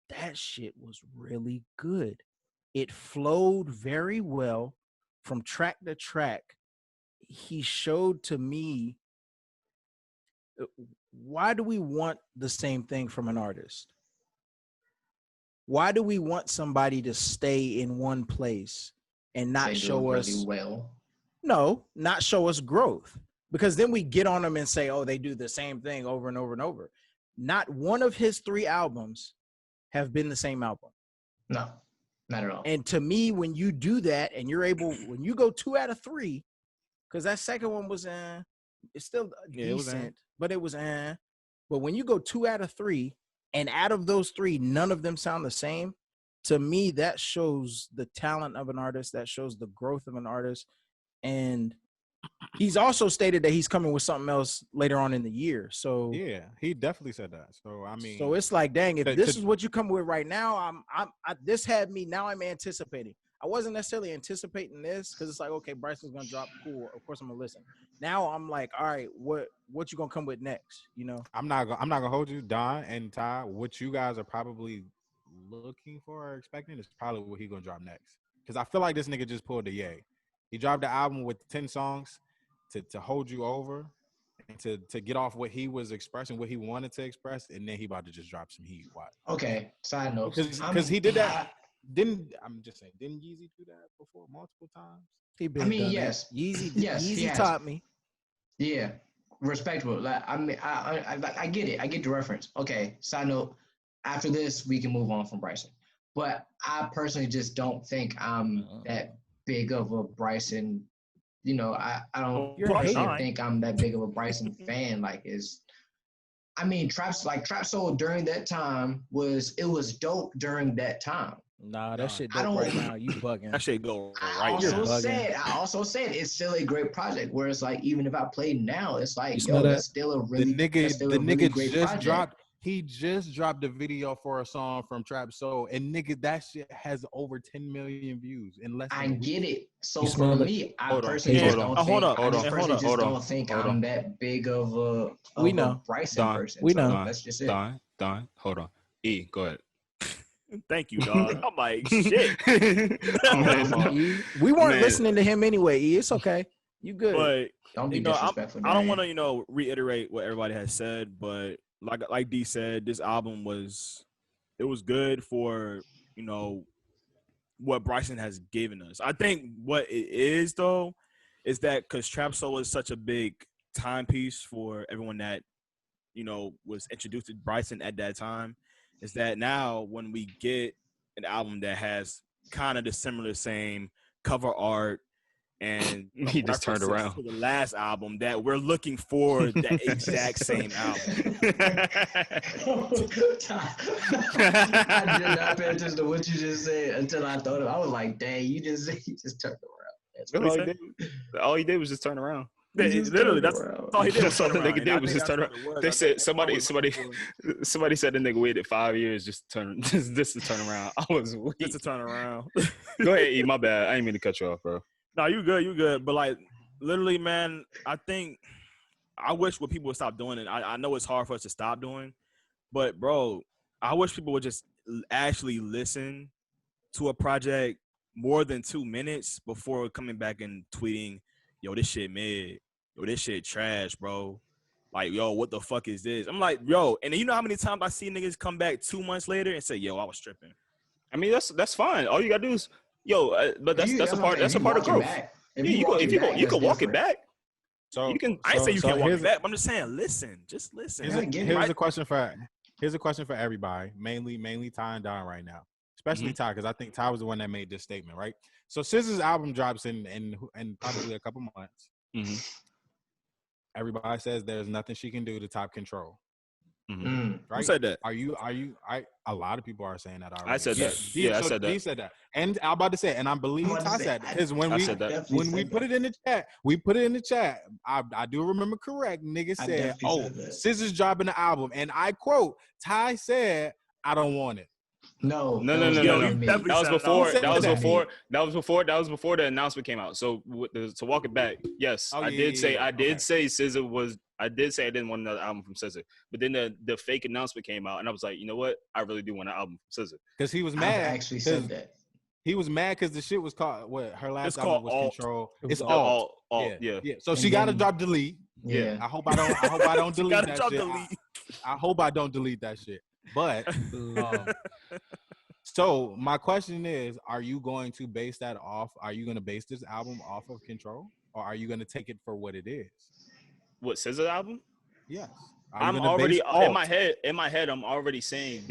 That shit was really good. It flowed very well from track to track. He showed to me, why do we want the same thing from an artist? Why do we want somebody to stay in one place and not show us really well? No, not show us growth. because then we get on them and say, oh, they do the same thing over and over and over. Not one of his 3 albums have been the same album. No, not at all. And to me, when you do that and you're able, when you go 2 out of 3, because that second one was it's still decent, but it was but when you go 2 out of 3, and out of those 3, none of them sound the same, to me, that shows the talent of an artist, that shows the growth of an artist. And he's also stated that he's coming with something else later on in the year. So yeah, he definitely said that. So I mean, so it's like, dang, if this is what you come with right now, this had me, now I'm anticipating. I wasn't necessarily anticipating this because it's like, okay, Bryson's gonna drop, cool. Of course I'm gonna listen. Now I'm like, all right, what you gonna come with next? You know, I'm not gonna hold you, Don and Ty. What you guys are probably looking for or expecting is probably what he gonna drop next. Because I feel like this nigga just pulled the yay. He dropped the album with 10 songs to hold you over and to get off what he was expressing, what he wanted to express, and then he about to just drop some heat. Why? Okay, side note. Because he did that. I'm just saying, didn't Yeezy do that before multiple times? He been. I mean, yes. Yeezy taught me. Yeah, respectable. Like, I mean, I get it. I get the reference. Okay, side note. After this, we can move on from Bryson. But I personally just don't think I'm that big of a Bryson. You know, I don't personally think I'm that big of a Bryson fan. I mean, Trap Soul during that time was dope during that time. Nah, that shit dope right now. You bugging. That shit go right I also said it's still a great project. Where it's like, even if I play now, it's like, that's still a really the nigga great just project. dropped. He just dropped a video for a song from Trap Soul, and nigga, that shit has over 10 million views in less than a week. Get it. So for me, I personally just don't think I'm that big of a Bryson person. We know. That's just it. Don, hold on. E, go ahead. Thank you, dog. I'm like, shit. We weren't listening to him anyway, E. It's okay. You good. But don't be disrespectful. I don't want to, reiterate what everybody has said, but like D said, this album was good for, what Bryson has given us. I think what it is, though, is that because Trap Soul is such a big timepiece for everyone that, was introduced to Bryson at that time, is that now when we get an album that has kind of the similar same cover art and he just turned around to the last album, that we're looking for that exact same album. I did not pay attention to what you just said until I thought of it. I was like, dang, you just turned around. All he did was just turn around. Literally, that's all he did. That's all the nigga did was just turn around. They said somebody said the nigga waited 5 years just to turn around. I was weak. Just to turn around. Go ahead, E. My bad. I didn't mean to cut you off, bro. No, you good. But like, literally, man, I wish what people would stop doing it. I know it's hard for us to stop doing, but bro, I wish people would just actually listen to a project more than 2 minutes before coming back and tweeting, yo, this shit mid. Yo, this shit trash, bro. Like, yo, what the fuck is this? I'm like, yo, and you know how many times I see niggas come back 2 months later and say, yo, I was tripping. I mean, that's fine. All you gotta do is, but that's a part of growth. If you can walk it back. So you can. I ain't say you can't walk it back, but I'm just saying, listen. Just listen. Here's a question for everybody, mainly Ty and Don right now, especially Ty, because I think Ty was the one that made this statement, right? So SZA's album drops in probably a couple months. Mm-hmm. Everybody says there's nothing she can do to top Control. Mm-hmm. Right? Who said that? A lot of people are saying that already. I said that. I said that. He said that. And I'm about to say it, and I believe Ty said that. Because when we put it in the chat, I do remember correct. Nigga said, SZA's dropping the album. And I quote, Ty said, I don't want it. No. That was before the announcement came out. So to walk it back, yes, I did say SZA was. I did say I didn't want another album from SZA, but then the fake announcement came out, and I was like, you know what? I really do want an album from SZA. Because he was mad. I actually said that. He was mad because the shit was called what? Her last album was Alt. Control. It's Alt. Yeah. So she got to drop delete. Yeah. I hope I don't delete that shit. I hope I don't delete that shit. But so my question is, are you going to base that off? Are you going to base this album off of Control, or are you going to take it for what it is? What SZA album? Yes. I'm already in my head. In my head, I'm already saying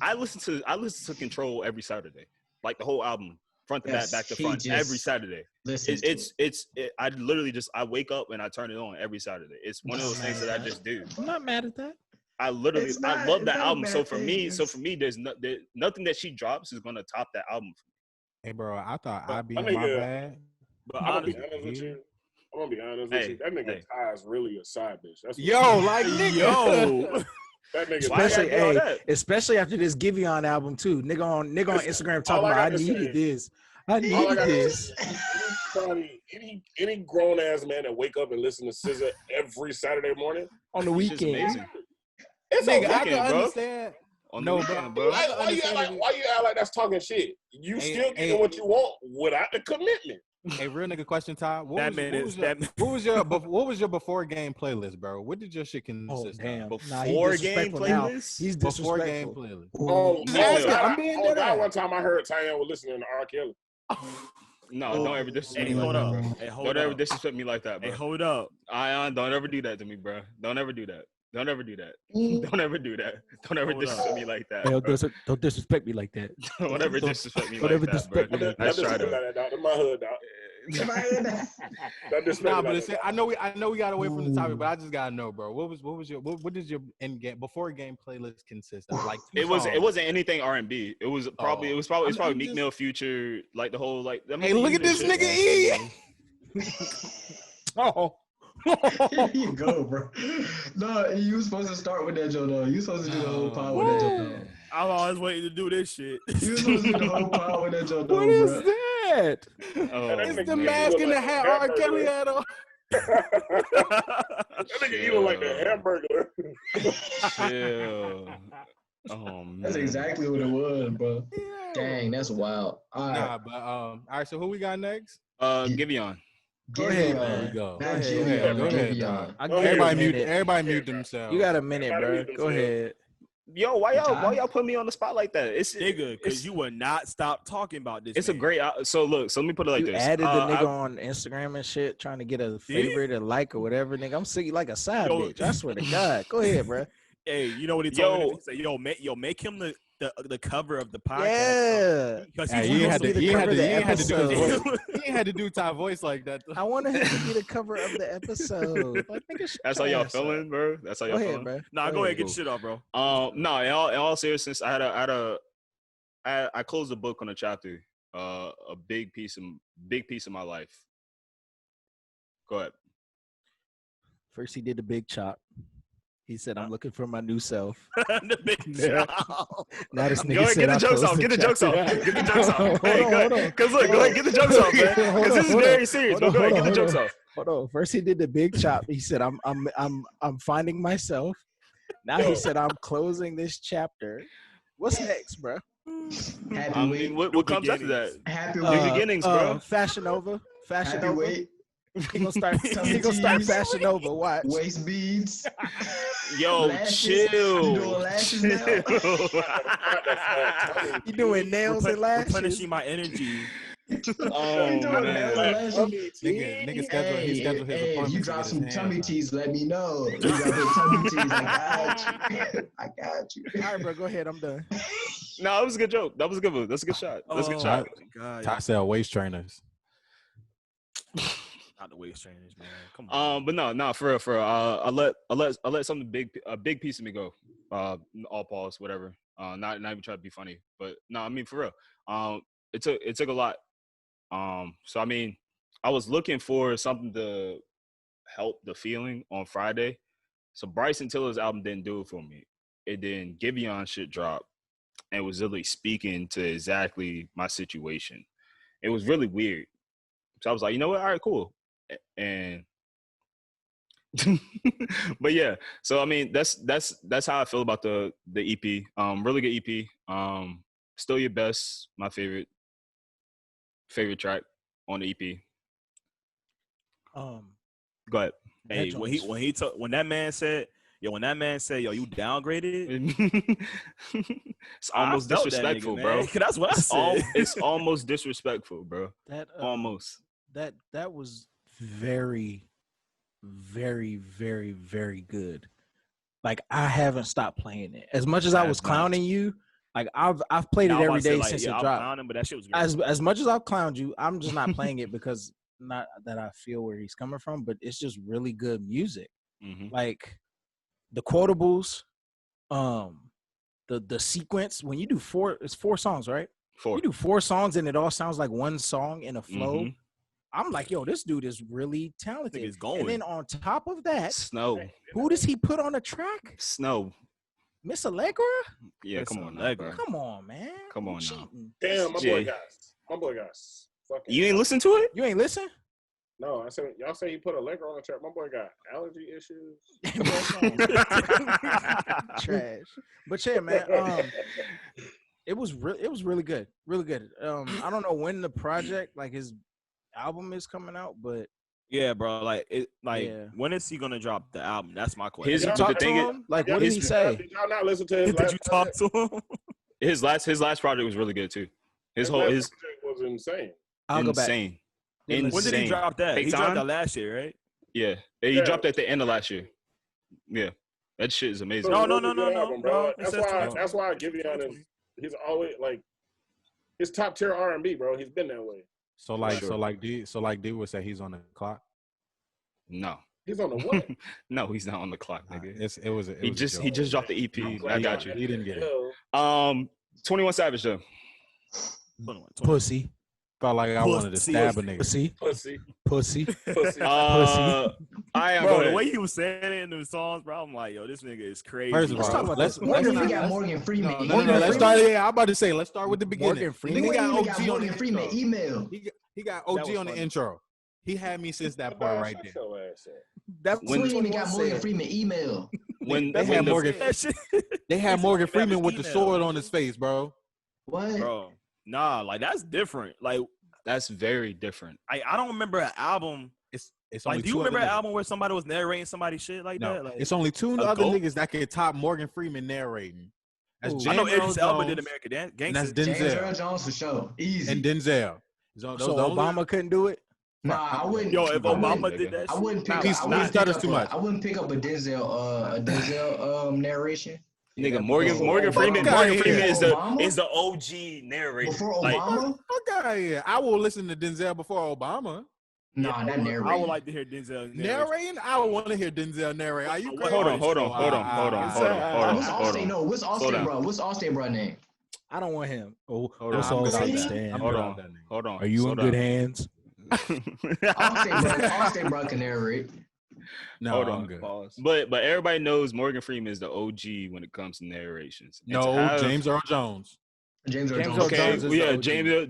I listen to Control every Saturday, like the whole album, front to back to front, every Saturday. I literally I wake up and I turn it on every Saturday. It's one of those things that I just do. I'm not mad at that. I love that album. So for me, there's nothing that she drops is gonna top that album. Hey, bro, I thought I'd be in my bag. But I'm gonna be honest with you. That nigga Ty is really a side bitch. That's nigga. That nigga, especially after this Giveon album too. Nigga on Instagram talking about I needed this. Any grown ass man that wake up and listen to SZA every Saturday morning on the weekend. It's nigga, I can understand. Bro. Why you act like that's talking shit? You still getting what you want without the commitment. Hey, real nigga question, Ty. What was your before game playlist, bro? What did your shit consist of? Before game playlist? He's before game playlist. I'm being dead. That one time I heard Tyain was listening to R. Kelly. No, don't ever disrespect me. Hold up. Don't ever disrespect me like that, bro. Hey, hold up. Don't ever do that to me, bro. Don't ever do that. Don't ever do that. Don't ever do that. Don't ever disrespect me like that. Hey, don't disrespect me like that. Don't ever disrespect me like that, bro. That's right. In my hood, dog. Nah, but I know we got away from the topic, but I just gotta know, bro. What does your end game before game playlist consist of? Like it wasn't anything R&B. It was probably Meek Mill, Future, like the whole like. Hey, look at this nigga E. Oh. Here you go, bro. No, you were supposed to start with that, Joe. Though you were supposed to do the whole pod with that, Joe. I'm always waiting to do this shit. You were supposed to do the whole pod with that, Joe. What is that? It's the mask and the hat R. Kelly had on. That nigga even like the hamburger. Yeah. Oh man. That's exactly what it was, bro. Yeah. Dang, that's wild. All right. Nah, but all right. So who we got next? Giveon. Go ahead, man. Go ahead. Everybody mute themselves. You got a minute, bro. Go ahead. Yo, why y'all put me on the spot like that? It's nigga, because you will not stop talking about this. It's a great. So look, so let me put it like you this. Added the nigga on Instagram and shit, trying to get a favorite or like or whatever. Nigga, I'm sick like a side bitch. I swear to God. Go ahead, bro. Hey, you know what he told me? He said, make him the cover of the podcast. Yeah, because he had to do Ty voice like that. I wanted him to be the cover of the episode. Like, that's how y'all feeling, bro. That's how y'all feeling, bro. Nah, go ahead, get your shit off, bro. No, in all seriousness, I closed the book on a chapter, a big piece of my life. Go ahead. First, he did the big chop. He said, "I'm looking for my new self." The big chop. Now this nigga go ahead, said, get the jokes off. Get the jokes off. Get the jokes off. Hey, hold on. Because look, go ahead, get the jokes off, man. Because this is very serious. Go ahead, get the jokes off. Hold on. First, he did the big chop. He said, "I'm finding myself." Now he said, "I'm closing this chapter." What's next, bro? What comes after that? Happy New beginnings, bro. Fashion Nova. Happy weight. He gonna start Fashion Nova. Watch. Waist beads. Yo, lashes. Chill. You doing lashes now? You doing nails and lashes? Replenishing my energy. Oh man. Nigga schedule his appointment. You drop some tummy teas, let me know. You drop the tummy teas, I got you. All right, bro, go ahead. I'm done. No, that was a good joke. That was a good one. That's a good shot. That's a good shot. Top sell waist trainers. Not the waist trainers, man. Come on. But no, for real. I let something a big piece of me go. All pause, whatever. Not even try to be funny, but no, I mean for real. It took a lot. So I mean, I was looking for something to help the feeling on Friday. So Bryson Tiller's album didn't do it for me. It didn't. Giveon shit dropped, and was really speaking to exactly my situation. It was really weird. So I was like, you know what? All right, cool. And but yeah, so I mean that's how I feel about the EP. Really good EP. Still Your Best, my favorite track on the EP. Go ahead. Hey, when that man said, yo, you downgraded, it's almost disrespectful, nigga, bro. That's what I said. It's almost disrespectful, bro. That almost. That was very very, very, very good. Like I haven't stopped playing it. As much as I was clowning you, like I've played it every day since it dropped. Clowning, but that shit was great. As much as I've clowned you, I'm just not playing it because not that I feel where he's coming from, but it's just really good music. Like the quotables, the sequence when you do it's 4 songs, right? 4. You do 4 songs and it all sounds like one song in a flow. I'm like, yo, this dude is really talented. It's going. And then on top of that, Snow. who does he put on the track? Snow. Miss Allegra? Yeah, come on, now, bro. Come on, man. Come on now. Damn, my boy guys. You ain't listen to it? You ain't listen? No, I said y'all say he put Allegra on the track. My boy got allergy issues. Trash. But yeah, man. It was really good. Really good. I don't know when the project, like his album is coming out, but yeah, bro. When is he gonna drop the album? That's my question. His, did you talk to him? Like, what did he say? Did y'all not listen to his Did you talk to him? His last project was really good too. His project was insane. I'll go back. Insane. When did he drop that? He dropped that last year, right? Yeah. He dropped at the end of last year. Yeah. That shit is amazing. No, bro. That's why Giveon is he's always like his top tier R&B, bro. He's been that way. So D would say he's on the clock. No. He's on the what? No, he's not on the clock, nigga. He just dropped the EP. I got you. He didn't get it. 21 Savage though. Pussy. Felt like I wanted to stab a nigga. Pussy. I am bro, the way he was saying it in the songs, bro, I'm like, yo, this nigga is crazy. First of all, let's got Morgan Freeman. Let's start. Yeah, I'm about to say, let's start with the beginning. Morgan Freeman. He got Morgan OG on the Freeman intro. email. He got OG on the intro. He had me since that part right there. That's when what he got Morgan Freeman email. When they had Morgan Freeman with the sword on his face, bro. What? Bro, nah, like that's different. Like that's very different. I don't remember an album. It's like, do you remember an album where somebody was narrating somebody's shit like that? Like, it's only 2 other niggas that can top Morgan Freeman narrating. That's I know Idris Elba did American Gangster. That's Denzel. James Earl Jones for sure. Easy. And Denzel. So Obama couldn't do it? Nah, I wouldn't. Yo, if Obama did that, I wouldn't pick up. He stutters too much. I wouldn't pick up a Denzel narration. Nigga, Morgan Freeman is the OG narrator. Before Obama? Okay, I will listen to Denzel before Obama. Nah, not narrating. I would like to hear Denzel narrating. I would want to hear Denzel narrate. Are you crazy? Hold on. What's Allstate bro name? I don't want him. Hold on. Are you in good hands? Allstate bro can narrate. No, I'm good. But everybody knows Morgan Freeman is the OG when it comes to narrations. James Earl Jones. James Earl Jones. Okay, James Earl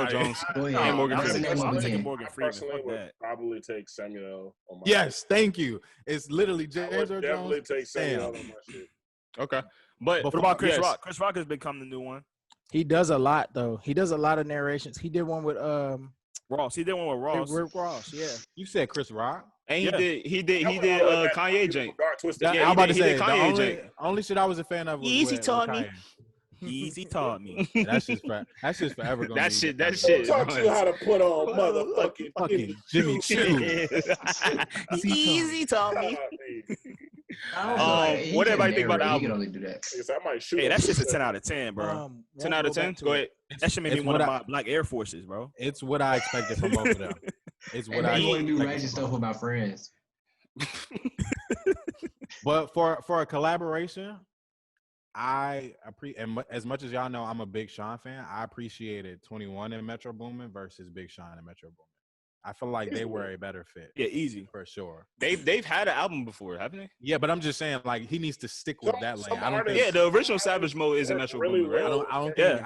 Jones. And Morgan Freeman. I'm taking Morgan Freeman. Personally, would probably take Samuel on my Yes, thank you. It's literally James Earl Jones. Definitely take Samuel on my shit. Okay. But what about Chris Rock? Chris Rock has become the new one. He does a lot though. He does a lot of narrations. He did one with Ross. He did one with Ross. Rick Ross, yeah. You said Chris Rock? And he did Kanye Jank. I'm about to say the only shit I was a fan of was Easy taught me. Easy taught me. That's just forever going. That shit. Taught you how to put on motherfucking Jimmy Choo. Easy taught me. What everybody think about the album? He can only do that. I might shoot. Hey, that's just a 10 out of 10, bro. 10 out of 10? Go ahead. That should make me one of my Black Air Forces, bro. It's what I expected from both of them. It's what I want to do ratchet stuff with my friends. But for a collaboration, as much as y'all know, I'm a big Sean fan. I appreciated 21 and Metro Boomin versus Big Sean and Metro Boomin. I feel like they were a better fit. Yeah, easy for sure. They've had an album before, haven't they? Yeah, but I'm just saying, like, he needs to stick with that lane. I don't think. Yeah, the original Savage Mode is a Metro Boomin, right? I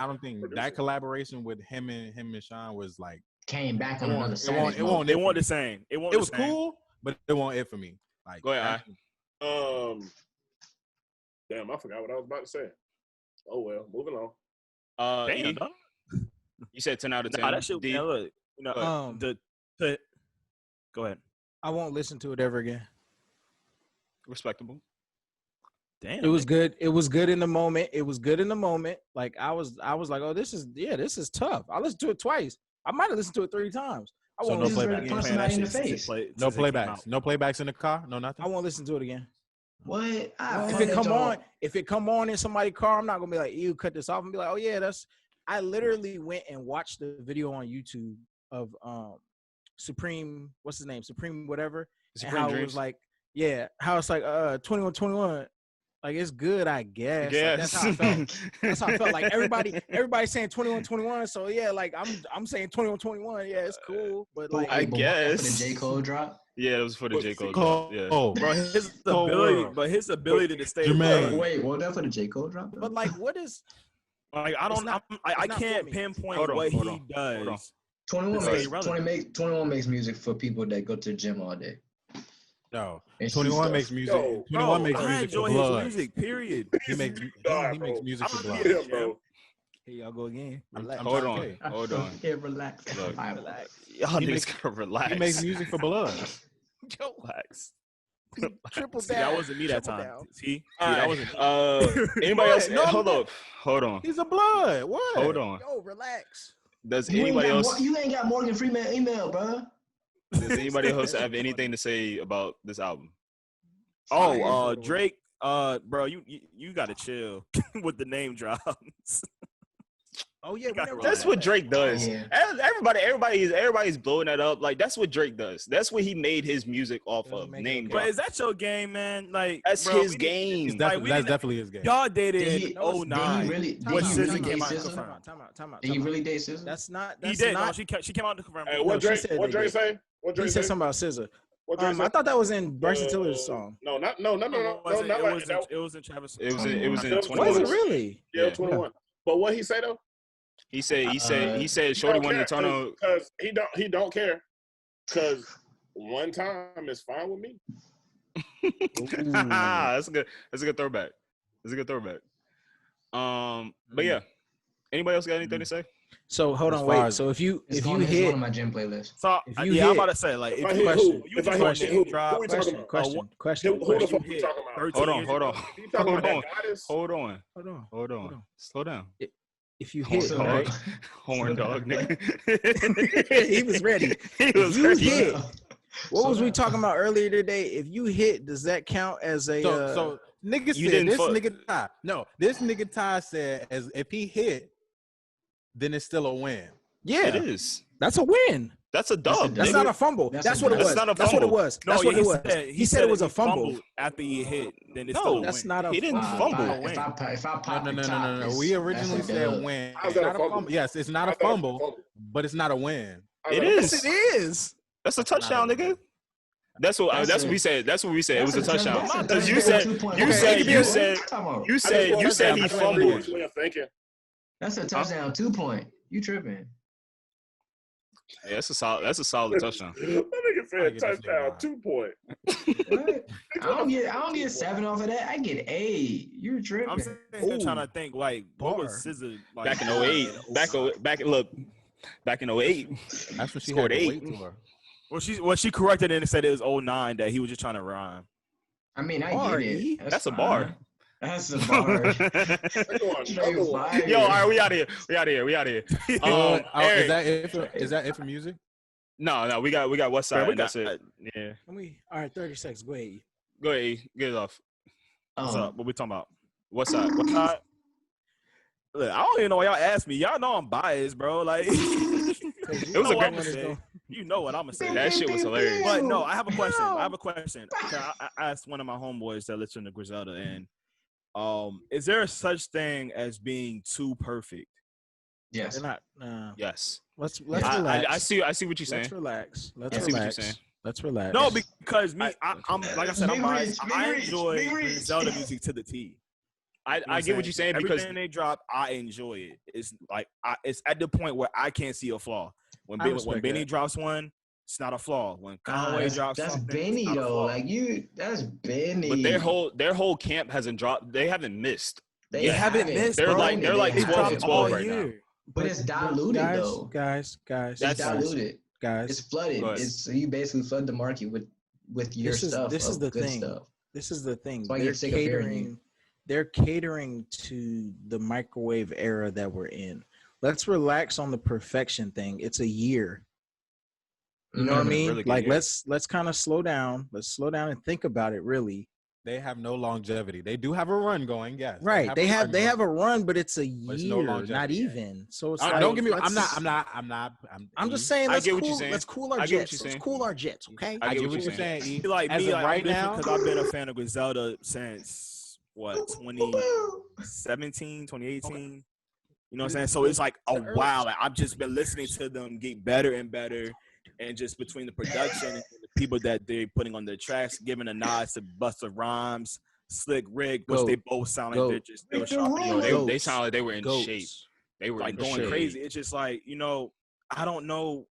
don't think that collaboration with him and Sean was like came back on another Savage. It won't the same. It was cool, but it won't it for me. Like, go ahead. Damn, I forgot what I was about to say. Oh well, moving on. Damn, you said 10 out of 10. Nah, that shit. Look, go ahead. I won't listen to it ever again. Respectable. Damn, it was good. It was good in the moment. Like I was like, oh, this is tough. I listened to it twice. I might have listened to it 3 times. I So won't no listen to it playback. again. Punch somebody in the face. No playbacks. No playbacks in the car. No nothing. I won't listen to it again. What? If it come on in somebody's car, I'm not gonna be like, "You cut this off," and be like, "Oh yeah, that's." I literally went and watched the video on YouTube of Supreme. What's his name? Supreme whatever. Supreme and how Dreams. it was like, yeah, how it's like 21. Like it's good, I guess. Like, that's how I felt. That's how I felt. Like everybody saying 21. So yeah, like I'm saying 21. Yeah, it's cool. But like I guess. For the J. Cole drop. Yeah, it was for the J. Cole drop. Yeah. Oh, Bro, his ability to stay. Jermaine. Wait, what was that for the J. Cole drop? Though? but like what is Like I don't, not- I not can't for me. pinpoint Hold on, what hold he on, does. hold on. 21 makes music for people that go to the gym all day. no. And 21 shoot makes stuff. music. Yo, 21 makes I music for enjoy his blood. music. Period. He makes music for blood. Yeah, bro. here y'all go again? I'm Hold on. okay. Hold on. Yeah, relax. Look. Alright, Relax. Y'all He niggas makes- gotta relax. He makes music for blood. Relax. Triple See, down. that wasn't me that Triple time. down. See, All that right. wasn't me. Anybody else? No, Hold no. up. Hold on. He's a blood. What? Hold on. Yo, relax. Does You ain't anybody got else? you ain't got Morgan Freeman email, bro. Does anybody else have anything to say about this album? Oh, Drake. Bro, you gotta chill with the name drops. Oh yeah, we gotta never That's did what that. Drake does. Yeah. Everybody's blowing that up. Like that's what Drake does. That's what he made his music off Doesn't of. make Name it drop. But is that your game, man? Like That's bro, his game. Like, we That's didn't- definitely his game. Y'all dated Did he- in No, it's- 09. Did he really? Time Did out, he really time date out, SZA? time out. Did he really date SZA? That's not. He That's did. not. No, she came out to confirm. Hey, No, what she Drake? said What they Drake did. say? What He Drake said say? something about SZA. What Drake I say? thought that was in Bryson Tiller's song. No, not No, not it like was that. it was in Travis. It was in Was 21. Was it really? Yeah, Yeah. 21. But what he say though? He said Shorty wanted to turn on. because he don't care. Because one time is fine with me. That's a good throwback. That's a good throwback. But yeah. Anybody else got anything to say? So hold As on, far wait. as- So if you It's one hit of my gym playlists. So If you yeah, I'm hit- about to say like If if I you hit question, who? you If I just hit want who? to Who we drop talking question, about? question, Who question. the you fuck we hit talking about? 13 Hold on, years hold ago. on. You talking Hold about on. that goddess? Hold on. Slow down. If you Horn hit, So- dog. right? Horn dog, nigga. He was ready. He was you ready. hit, what So was we now- talking about earlier today? If you hit, does that count as a? So nigga You said didn't this fuck. nigga Ty. No, this nigga Ty said as if he hit, then it's still a win. yeah, It is. that's a win. That's a dub. That's nigga. not a fumble. That's That's a what it dub. was. That's not a That's what it fumble. was. No, That's what it was. He said it was a he fumble. fumbled after he hit. Then it's No, still a That's win. not a. He didn't fumble. fumble. If I pop No. the top, We that's originally a said dub. win. How's It's that a not a fumble? fumble. Yes, it's not a How's that fumble, but it's not a win. It Yes, is. it is. That's a touchdown, not a nigga. That's what That's we said. That's what we said. It was a touchdown. That's a Because you touchdown, said 2-point you win. said Okay, you said come on. you said he That's fumbled. Drake way of thinking. That's a touchdown, 2-point. You tripping? Yeah, that's a solid touchdown. That nigga I said get this touchdown, nigga 2 point. What? I don't get 7 off of that. I get 8. You're tripping. I'm sitting here trying to think like what was Bar. SZA like Back in 08. Back in 08. That's what she Scored had to 8. wait for. Well, she corrected it and said it was 09 that he was just trying to rhyme. I mean, I Bar, get E? it. That's a fine. bar. That's a bar. Straight fire. Yo, all right, we out of here. Eric, Is that it for music? no, we got Westside. We That's got it. Yeah, All right, 30 seconds. Go ahead. go ahead, E. Get it off. What's Um, up? What we talking about? Westside. What side? Look, I don't even know why y'all asked me. Y'all know I'm biased, bro. Like, It was a great. say. You know what I'm gonna say. That shit was hilarious. But no, I have a question. I asked one of my homeboys that listen to Griselda, and is there such thing as being too perfect? yes. They're not. Yes. Let's I relax. see what you're saying. Let's relax. Let's I see what you're relax. saying. Let's relax. No, because me, I'm like I said, I'm Big biased. reach, I big reach, enjoy big reach. Griselda music to the T. You know I get what you're saying because everything they drop, I enjoy it. It's like it's at the point where I can't see a flaw. When I respect Benny that. drops one, it's not a flaw. When Conway drops that's something, Benny it's not a though. flaw. Like that's Benny. but their whole camp hasn't dropped. They haven't missed. They haven't missed, They're bro. like They 12 and haven't. 12 right now. But it's diluted guys, though. Guys, It's That's- diluted. guys. It's flooded. Go ahead. It's so you basically flood the market with your stuff. This is of the good thing. stuff. This is the thing. That's why you're sick of hearing you. They're catering to the microwave era that we're in. Let's relax on the perfection thing. It's a year. You know what I Mhm. mean? Really good Like year. let's kind of slow down. Let's slow down and think about it really. They have no longevity. They do have a run going, yes. Right. They have a run a run, but it's a But it's no year, not longevity. even. So it's going. like, Don't get me. let's- I'm just saying, I let's get what cool. you're saying. Let's cool our I get what jets. you're Let's saying. cool our jets, okay? I I get get what what you're you're saying. E. Like As me, of like, right now, because I've been a fan of Griselda since what 2017, 2018. You know what I'm saying? So it's like a while. Like I've just been listening to them get better and better, and just between the production and the people that they're putting on their tracks, giving a nod to Busta Rhymes, Slick Rick, which Goat. they both sound like Goat. they're just still Rick sharpening. the Yo, Root. they sound like they were in Goats. shape. They were Like in going shape. crazy. It's just like, you know, I don't know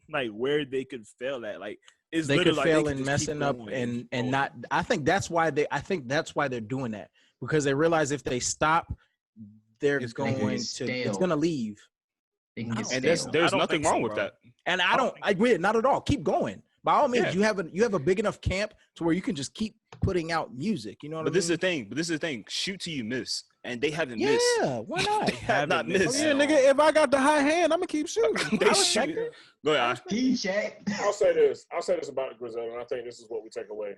like where they could fail at. Like it's They could literally fail like, in they could just keep messing up going and keep going. not. I think that's why they're doing that, because they realize if they stop, they're It's going gonna to. get It's stale. going to leave. They can I get don't- And stale. I there's don't nothing think so, wrong with bro. that. And I don't. I agree, not at all. Keep going. By all means, Yeah. you have a big enough camp to where you can just keep putting out music. You know what But I this is mean? the thing. Shoot till you miss, and they haven't missed. Yeah, why not? They have not Haven't oh, missed. yeah, nigga. If I got the high hand, I'm gonna keep shooting. They I respect shoot. it. Go ahead. He checked. I'll say this about Griselda, and I think this is what we take away.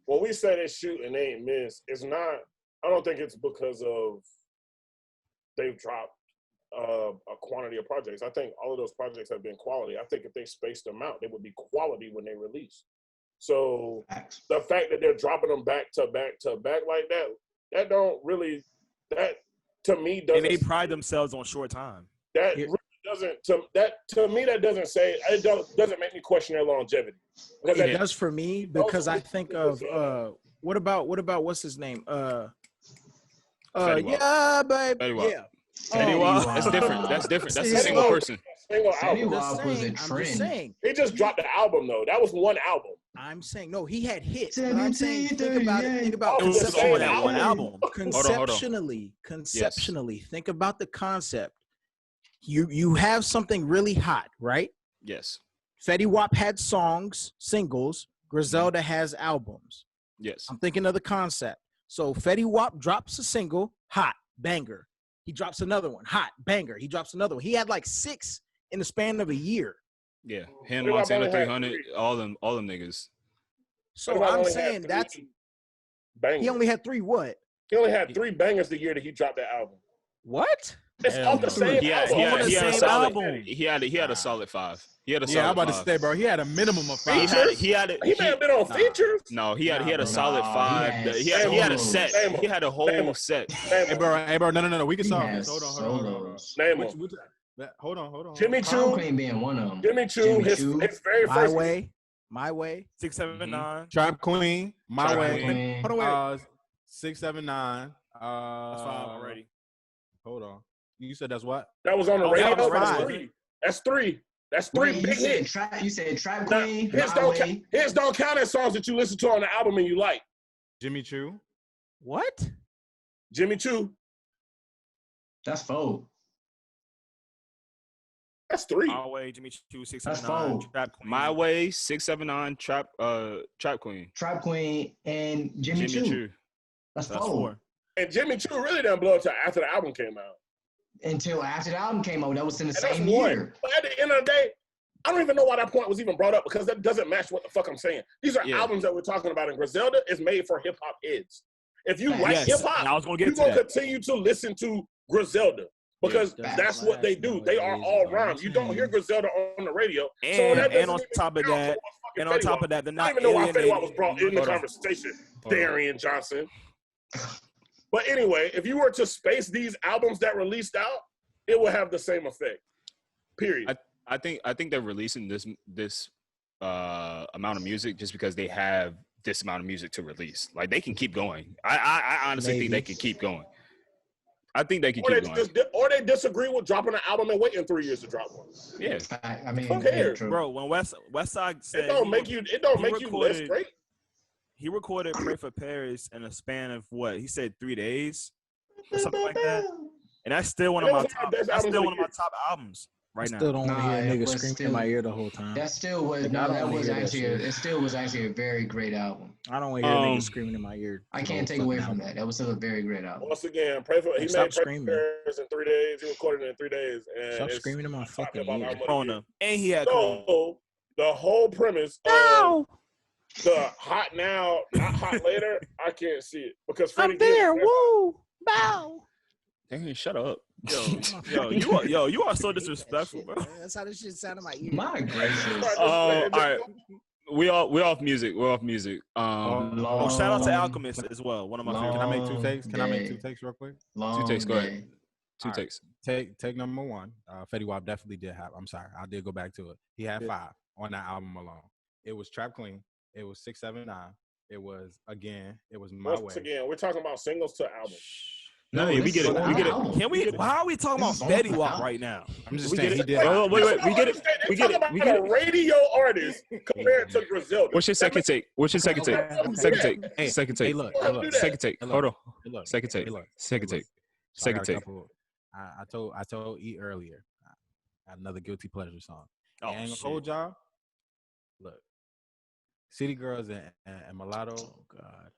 When we say they shoot and they ain't miss, it's not. I don't think it's because of they've dropped a quantity of projects. I think all of those projects have been quality. I think if they spaced them out, they would be quality when they release. So Facts. the fact that they're dropping them back to back to back like that, that don't really, that to me doesn't. And they pride themselves on short time. That Here- really doesn't. To me, that doesn't say. It doesn't make me question their longevity. Because It that- does for me, because I think of what about what's his name? Fetty Wap. Yeah, babe. Fetty Wap. Yeah. Fetty Wap. That's different. That's different. That's a Fetty single Wap. person. single Fetty album. Wap was a I'm just trend. saying. He just dropped the album though. That was one album. I'm saying no. He had hits. But I'm saying think about it. Think Oh, about It was just Conceptually. on that one album. Conceptually, think about the concept. You have something really hot, right? Yes. Fetty Wap had songs, singles. Griselda has albums. Yes. I'm thinking of the concept. So Fetty Wap drops a single, hot, banger. He drops another one, hot, banger. He drops another one. He had like 6 in the span of a year. Yeah. Him, Fetty Wap Montana only had 300, three. all them niggas. So Fetty Wap I'm only had saying 3 that's bangers. he only had 3 what? He only had 3 bangers the year that he dropped that album. What? It's Hell off the no. same He had, album. he had, On the he had a same solid. album. He had a solid 5. He had a solid Yeah, I'm about to 5. say, bro. He had a minimum of 5. He had He he may have been on features. No, he had Nah, a bro. solid Nah, 5. He had a solos. set. Name 'em. He had a Name whole 'em. set. Hey, bro. No. We can He solve has this. Hold on. solos. Name Which- him. which- Hold on. Jimmy Crown Choo. Queen being one of them. Jimmy Choo. Jimmy His Choo. very My first. way. 679. Trap Queen, My Trap Way. Queen. Hold on, wait. 679. That's 5 already. Hold on. You said that's what? That was on the Oh, radio. that was That's five. 3. That's 3. That's 3 Wait, big hits. you said Trap Now, Queen, hits My don't Way. count. Hits don't count as songs that you listen to on the album and you like. Jimmy Choo. What? Jimmy Choo. That's 4. That's 3. My Way, Jimmy Choo, That's 679. 4. Trap Queen. My Way, 679, Trap Queen. Trap Queen and Jimmy Choo. That's That's 4. 4. And Jimmy Choo really didn't blow until after the album came out. Until after the album came out, that was in the And that's same 1. year. But at the end of the day, I don't even know why that point was even brought up because that doesn't match what the fuck I'm saying. These are Yeah. albums that we're talking about, and Griselda is made for hip hop heads. If you like Yes, hip and I hop, was gonna you're get to gonna that. continue to listen to Griselda because Yeah, that's what they do. They are all rhymes. You don't hear Griselda on the radio. And, that doesn't on even top of count that, towards fucking and on Fetty top Wap. of that, they're I not don't even know why Fetty Wap was alienating- brought in the Hold on. conversation. Hold on. Darian Johnson. But anyway, if you were to space these albums that released out, it would have the same effect. Period. I think they're releasing this amount of music just because they have this amount of music to release. Like they can keep going. I honestly think they can keep going. I think they can Or keep they, going. or they disagree with dropping an album and waiting 3 years to drop one. Yeah. I mean, Who cares? true. Bro, when Westside said It don't he make re- you. It don't he make you less recorded- great. he recorded Pray for Paris in a span of what? He said 3 days or something like that. And that's still one of And it my was one of top. the best That's albums still of one of the my top albums right now. Still don't want to Nah, hear a it nigga was screaming still- in my ear the whole time. That still was Like, I no. don't That wanna was hear that actually. shit. It still was actually a very great album. I don't want to hear a nigga Um, screaming in my ear. I the can't whole take away fucking from album. that. That was still a very great album. Once again, pray for. He Like, made stop Pray for screaming. Paris in 3 days. He recorded it in 3 days. And Stop it's screaming in my top fucking hip hop ear. album of the year. Corona. And he had Corona. So the whole premise of the hot now, not hot later, I can't see it because Freddie I'm there. Gibbs, Woo! Bow. Dang, shut up. You are so disrespectful, bro. That's how this shit sound in my ear. My gracious. All right. We're off music. Shout out to Alchemist as well. One of my favorites. Can I make two takes? Can I make two takes real quick? Long Two takes, go ahead. day. Two takes. Take number one. Fetty Wap definitely did have. I'm sorry, I did go back to it. He had 5 on that album alone. It was Trap Queen. It was 679. It was Again. It was My Way. Again, we're talking about singles to albums. No, we get it. We get it. Can we? Why are we talking about Fetty Wap right now? I'm just We saying get he it. did. Oh, wait. We get it. We get it. We get a it. radio artist compared to Griselda. What's your second take? Second take. Hey, Second hey, take. look. Second take. Hold on. Look. Second take. Hey, look. Second take. So I got Second a take. couple- I told E earlier. I got another guilty pleasure song. Oh, I ain't gonna shit. hold y'all. Look, City Girls and Mulatto. Oh God.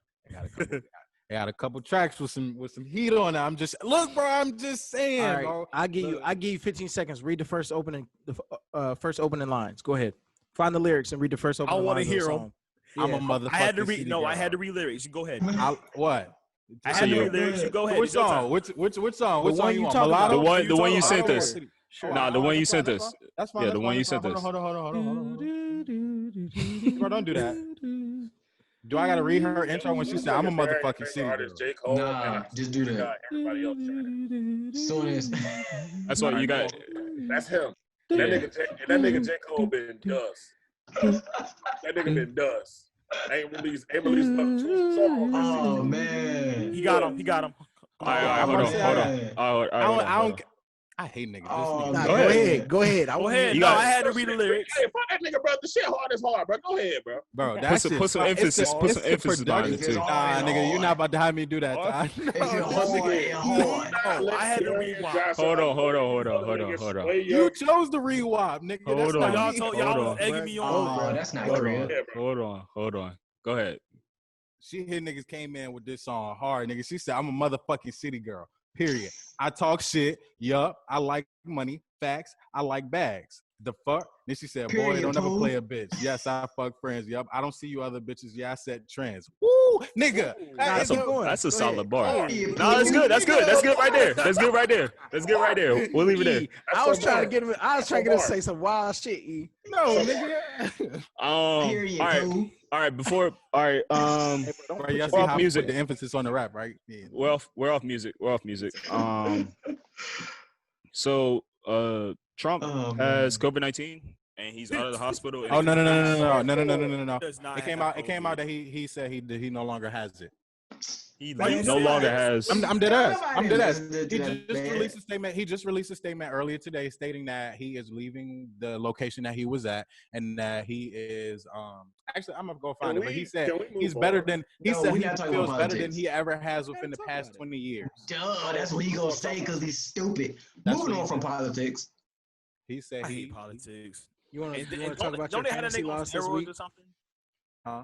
I got a couple tracks with some heat on it. I'm just saying, All right. bro. I give you 15 seconds. Read the first opening lines. Go ahead. Find the lyrics and read the first opening lines. I want to hear them. them. I'm a motherfucker. I had to read. No, I had to read lyrics. You go ahead. What? I had to read lyrics. You go ahead. Which song? Which song? Which song you want? talking Mulatto? about. The one you sent us. Sure. Nah, the one you sent us. That's fine. Yeah, that's the one fine, you that's fine. sent us. Hold on. Bro, don't do that. Do I gotta read her intro when she said, "I'm a motherfucking city girl"? J. Cole, Nah, just do that. Everybody else. Soon as That's what you got. That's him. That nigga J. Cole been dust. That nigga been dust. Ain't released nothing. oh man. He got him. All right, hold on. I hate niggas. Oh, Nah, Go go ahead. ahead. Go ahead. Go ahead. You No, got I it. had to read the lyrics. Hey, fuck that nigga, bro. The shit hard is hard, bro. Go ahead, bro. Bro, Put some emphasis behind it too. Nah, nigga, you're not about to have me do that. Ty. I had to read one. Hold on. You chose the re-wop, nigga. Hold That's on. not Y'all me. was egging me on. Oh, that's not real. Hold on. Go ahead. She hit niggas came in with this song hard, nigga. She said, "I'm a motherfucking city girl. Period. I talk shit. Yup. I like money. Facts. I like bags. The fuck?" Then she said, "Boy, Period, don't ever fool. play a bitch. Yes, I fuck friends. Yup. I don't see you other bitches. Yeah, I said trans. Woo, nigga. That's a solid bar. Period, No, that's fool. good. That's good right there. We'll leave it there. I was trying to get him to say some wild shit. E. No, nigga. Period, All right. fool. All right. Bro, y'all see We're how off I music. put The emphasis on the rap, right? Yeah. we're off music. So Trump Oh, has COVID-19 and he's out of the hospital. Oh no. Does not It came have out that he said he no longer has it. He Why you no say longer that? has. I'm dead ass. I'm dead ass. Nobody He listens to just that, released a statement. He just released a statement earlier today stating that he is leaving the location that he was at and that he is actually I'm gonna go find it, but he said he's better than he No, said we he not talking feels about better than politics. he ever has within the past 20 years. Duh, that's what he gonna say because he's stupid. That's Moving what on he from said. politics. He said I he hate politics. You want to And talk about your don't they have a fantasy nigga on loss this steroids week? or something? Huh?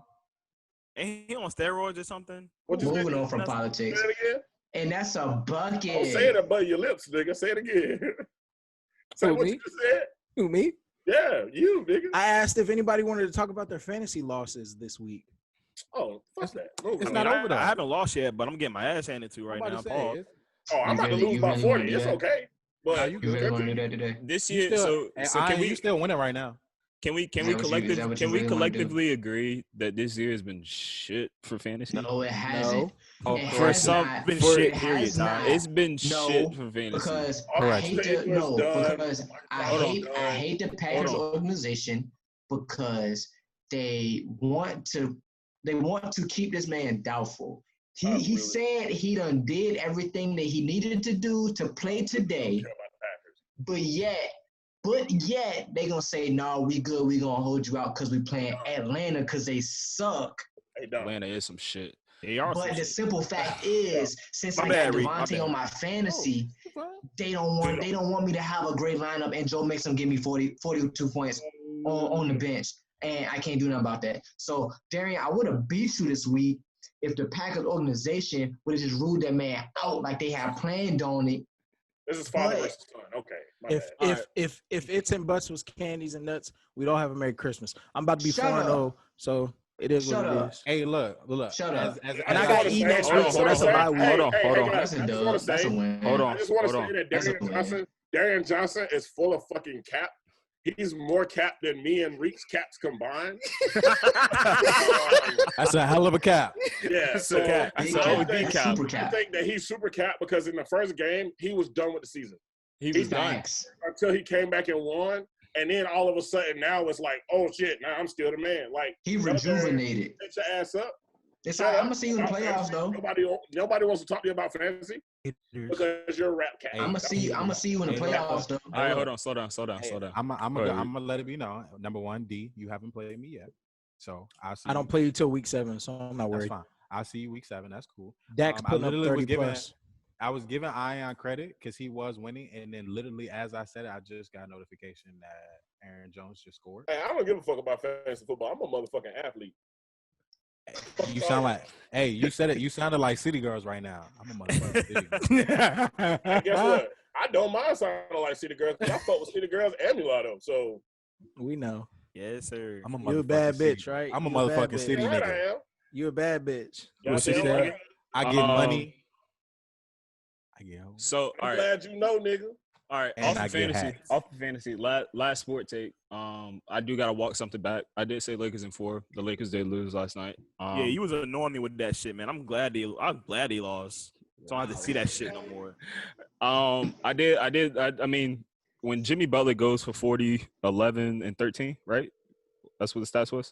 Ain't he on steroids or something? What you Moving say? on from Say politics. it again. And that's a bucket. Don't say it above your lips, nigga. Say it again. Say Who, what me? you just said. Who, me? Yeah, you, nigga. I asked if anybody wanted to talk about their fantasy losses this week. Oh, fuck that. It's I not mean, over though. I haven't lost yet, but I'm getting my ass handed to right I'm now. about to Paul. say, it's- Oh, I'm about to You lose by really 40. wanna do It's that? okay. But Nah, you You really want to do that today? This you year, still, can you we still winning right now. can we Is that what you really wanna do? collectively agree that this year has been shit for fantasy? No, it hasn't. Oh, It For has some, not. been for shit, It period, has Ty. not. it's been No, shit for fantasy. Because I Correct. hate Taylor's to no done. because I hate the Packers organization because they want to keep this man doubtful. He said he done did everything that he needed to do to play today, but yet they gonna say no, we good, we gonna hold you out because we playing Atlanta because they suck. Hey, dog. Atlanta is some shit. They are some But the shit. simple fact is, since My I bad, got Reed. My Devontae bad. on my fantasy, they don't want me to have a great lineup and Joe Mixon give me 42 points on the bench, and I can't do nothing about that. So Darian, I would have beat you this week if the Packers organization would have just ruled that man out like they had planned on it. This is father But- versus son. Okay. If It's and Butts was candies and nuts, we'd all have a Merry Christmas. I'm about to be Shut 4-0, so it is Shut what it up. is. Hey, look. Shut up. And I got E next week, so that's a bye week. Hold on. That's a dub. That's a win. Hold on. I just want to say that That's a win. Darian Johnson is full of fucking cap. He's more cap than me and Reek's caps combined. That's a hell of a cap. Yeah, so That's an OD cap. Super I cap. think that he's super cap because in the first game he was done with the season He was done. Facts. until he came back and won, and then all of a sudden now it's like, oh shit, now I'm still the man. Like He rejuvenated. Get your ass up. It's all right. I'm gonna see you in the playoffs though. Nobody wants to talk to you about fantasy because you're a rap cat. I'm gonna see you in the playoffs though. All right, hold on. Slow down. I'm Go ahead. gonna let it be known. Number one, D, you haven't played me yet, so I'll see. I don't play you till week 7, so I'm not That's worried. fine. I'll see you week 7. That's cool. Dak's I putting up literally 30 was plus. I was giving Ion credit because he was winning, and then literally as I said it, I just got a notification that Aaron Jones just scored. Hey, I don't give a fuck about fantasy football. I'm a motherfucking athlete. You sound like, hey, you said it. You sounded like City Girls right now. I'm a motherfucking City Girl. And guess what? I don't mind sounding like City Girls because I fuck with City Girls and Mulatto. So We know. Yes, sir. I'm a You a bad motherfucking City. bitch, right? I'm a You a bad motherfucking bitch. city right, I nigga. am. You a bad bitch. What she Goddamn said? right. I get money. I get hoes. So, all I'm right. glad you know, nigga. All right, And I off get of fantasy, hats. last sport take. I do gotta walk something back. I did say Lakers in 4. The Lakers did lose last night. Yeah, you was annoying me with that shit, man. I'm glad they lost. So I don't have to see that shit no more. I mean, when Jimmy Butler goes for 40, 11, and 13, right? That's what the stats was.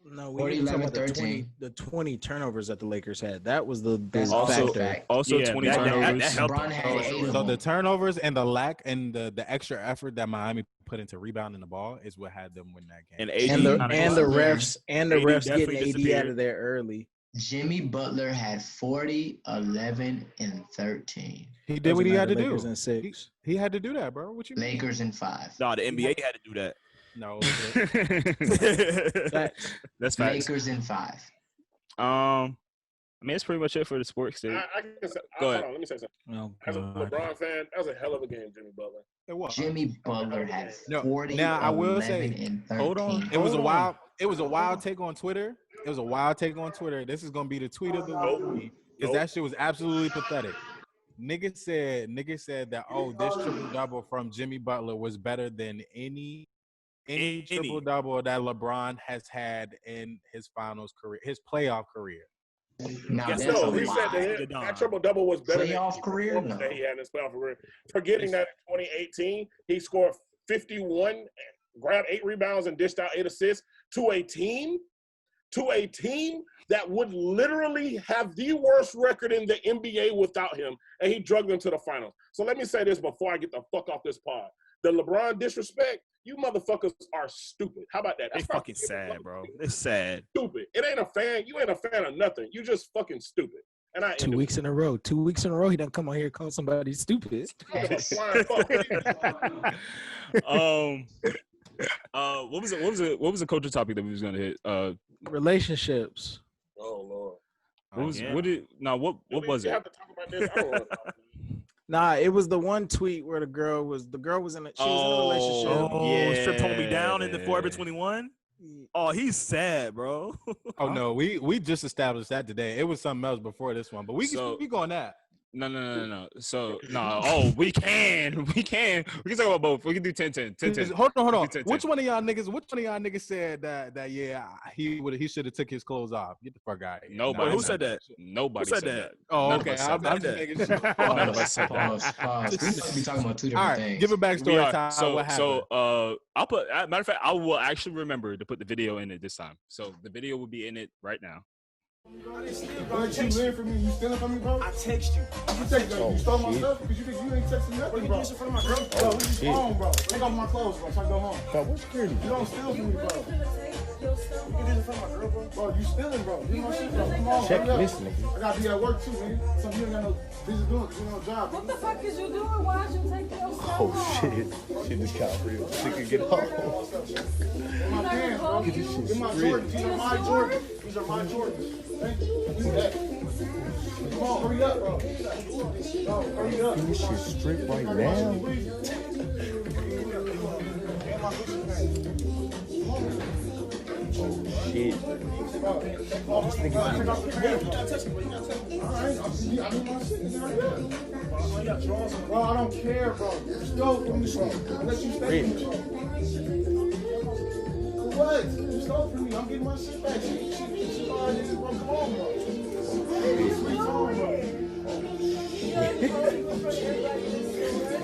No, 40, we talking 11, about 13. the 20 turnovers that the Lakers had. That was the big That's also factor. fact. Also, Yeah, 20 that turnovers. helped. LeBron had 8 of So the them. turnovers and the lack and the extra effort that Miami put into rebounding the ball is what had them win that game. And And AD the kinda and the got- refs and the AD refs definitely getting AD out disappeared. of there early. Jimmy Butler had 40, 11, and 13. He did what he had to do. Lakers in 6. He had to do that, bro. What you mean? Lakers in 5. Nah, the NBA had to do that. No. Facts. That's facts. Lakers in 5. I mean, that's pretty much it for the sports take. I can say, Go hold ahead. on, let me say something. Oh, As a God. LeBron fan, that was a hell of a game, Jimmy Butler. It was. Jimmy Butler had No, 40, now, I will 11, say- and 13. Hold on. It was a Hold wild. It was a wild take on Twitter. It was a wild take on Twitter. This is gonna be the tweet of the week because that shit was absolutely pathetic. Nigga said that this triple double from Jimmy Butler was better than any triple double that LeBron has had in his finals career, his playoff career. Now Yes, that's a No, he said lie. that triple double was better Playoff than career? No. that he had in his playoff career. Forgetting that in 2018 he scored 51, grabbed 8 rebounds, and dished out 8 assists to a team that would literally have the worst record in the NBA without him, and he drugged them to the finals. So let me say this before I get the fuck off this pod. The LeBron disrespect, you motherfuckers are stupid. How about that? They That's fucking sad, bro. It's sad. stupid. It ain't a fan. You ain't a fan of nothing. You just fucking stupid. And I 2 weeks in a row. 2 weeks in a row, he done come on here and call somebody stupid. flying fuck. What was the culture topic that we was gonna hit? Relationships. Oh Lord. What was yeah. what was You it? have to talk about this. I don't want to talk about this. Nah, it was the one tweet where the girl was in a relationship. Oh, Strip told me yeah. down in the Forever 21. Oh, he's sad, bro. Oh no, we just established that today. It was something else before this one, but we can speak on that. No. So we can talk about both. We can do 10-10. Hold on. 10-10. Which one of y'all niggas said that yeah, he should have took his clothes off? Get the fuck out of here. Nobody. Who said that? Nobody Who said said that? that. Oh, None of okay. us said I'm that. just making sure. None of us said that. Pause. We must be talking about 2 All different right, things. give a We backstory are. time. What happened? I'll put. Matter of fact, I will actually remember to put the video in it this time. So the video will be in it right now. What you learn from me? You stealing from me, bro? I text you. You text me. You stole my stuff because you think you ain't texting nothing, bro. Use it for my girl. Bro, leave me alone, bro. Take off my clothes, bro. So I go home. Bro, what's security? You don't steal from me, bro. You can do this for my girl, bro. Bro, you stealing, bro. Give me my shit, bro. Come on, Check hurry this up. nigga. I gotta be at work too, man. Something you ain't got no business doing because you no job. What the fuck is you doing? Why'd you take your stuff Oh home? shit. Shit just got real. She can get home. My pants, bro. Get this shit Get my straight. Jordans. These are my Jordans. These are my Jordans. Thank you. Give me that. Come on, hurry up, bro. Bro, hurry up. This shit straight right now. Oh shit. Bro, I don't care, bro. You stole from me, bro. I let you stay with me, bro. What? You stole from me. I'm getting my shit back. She buying this, bro. Come on, bro.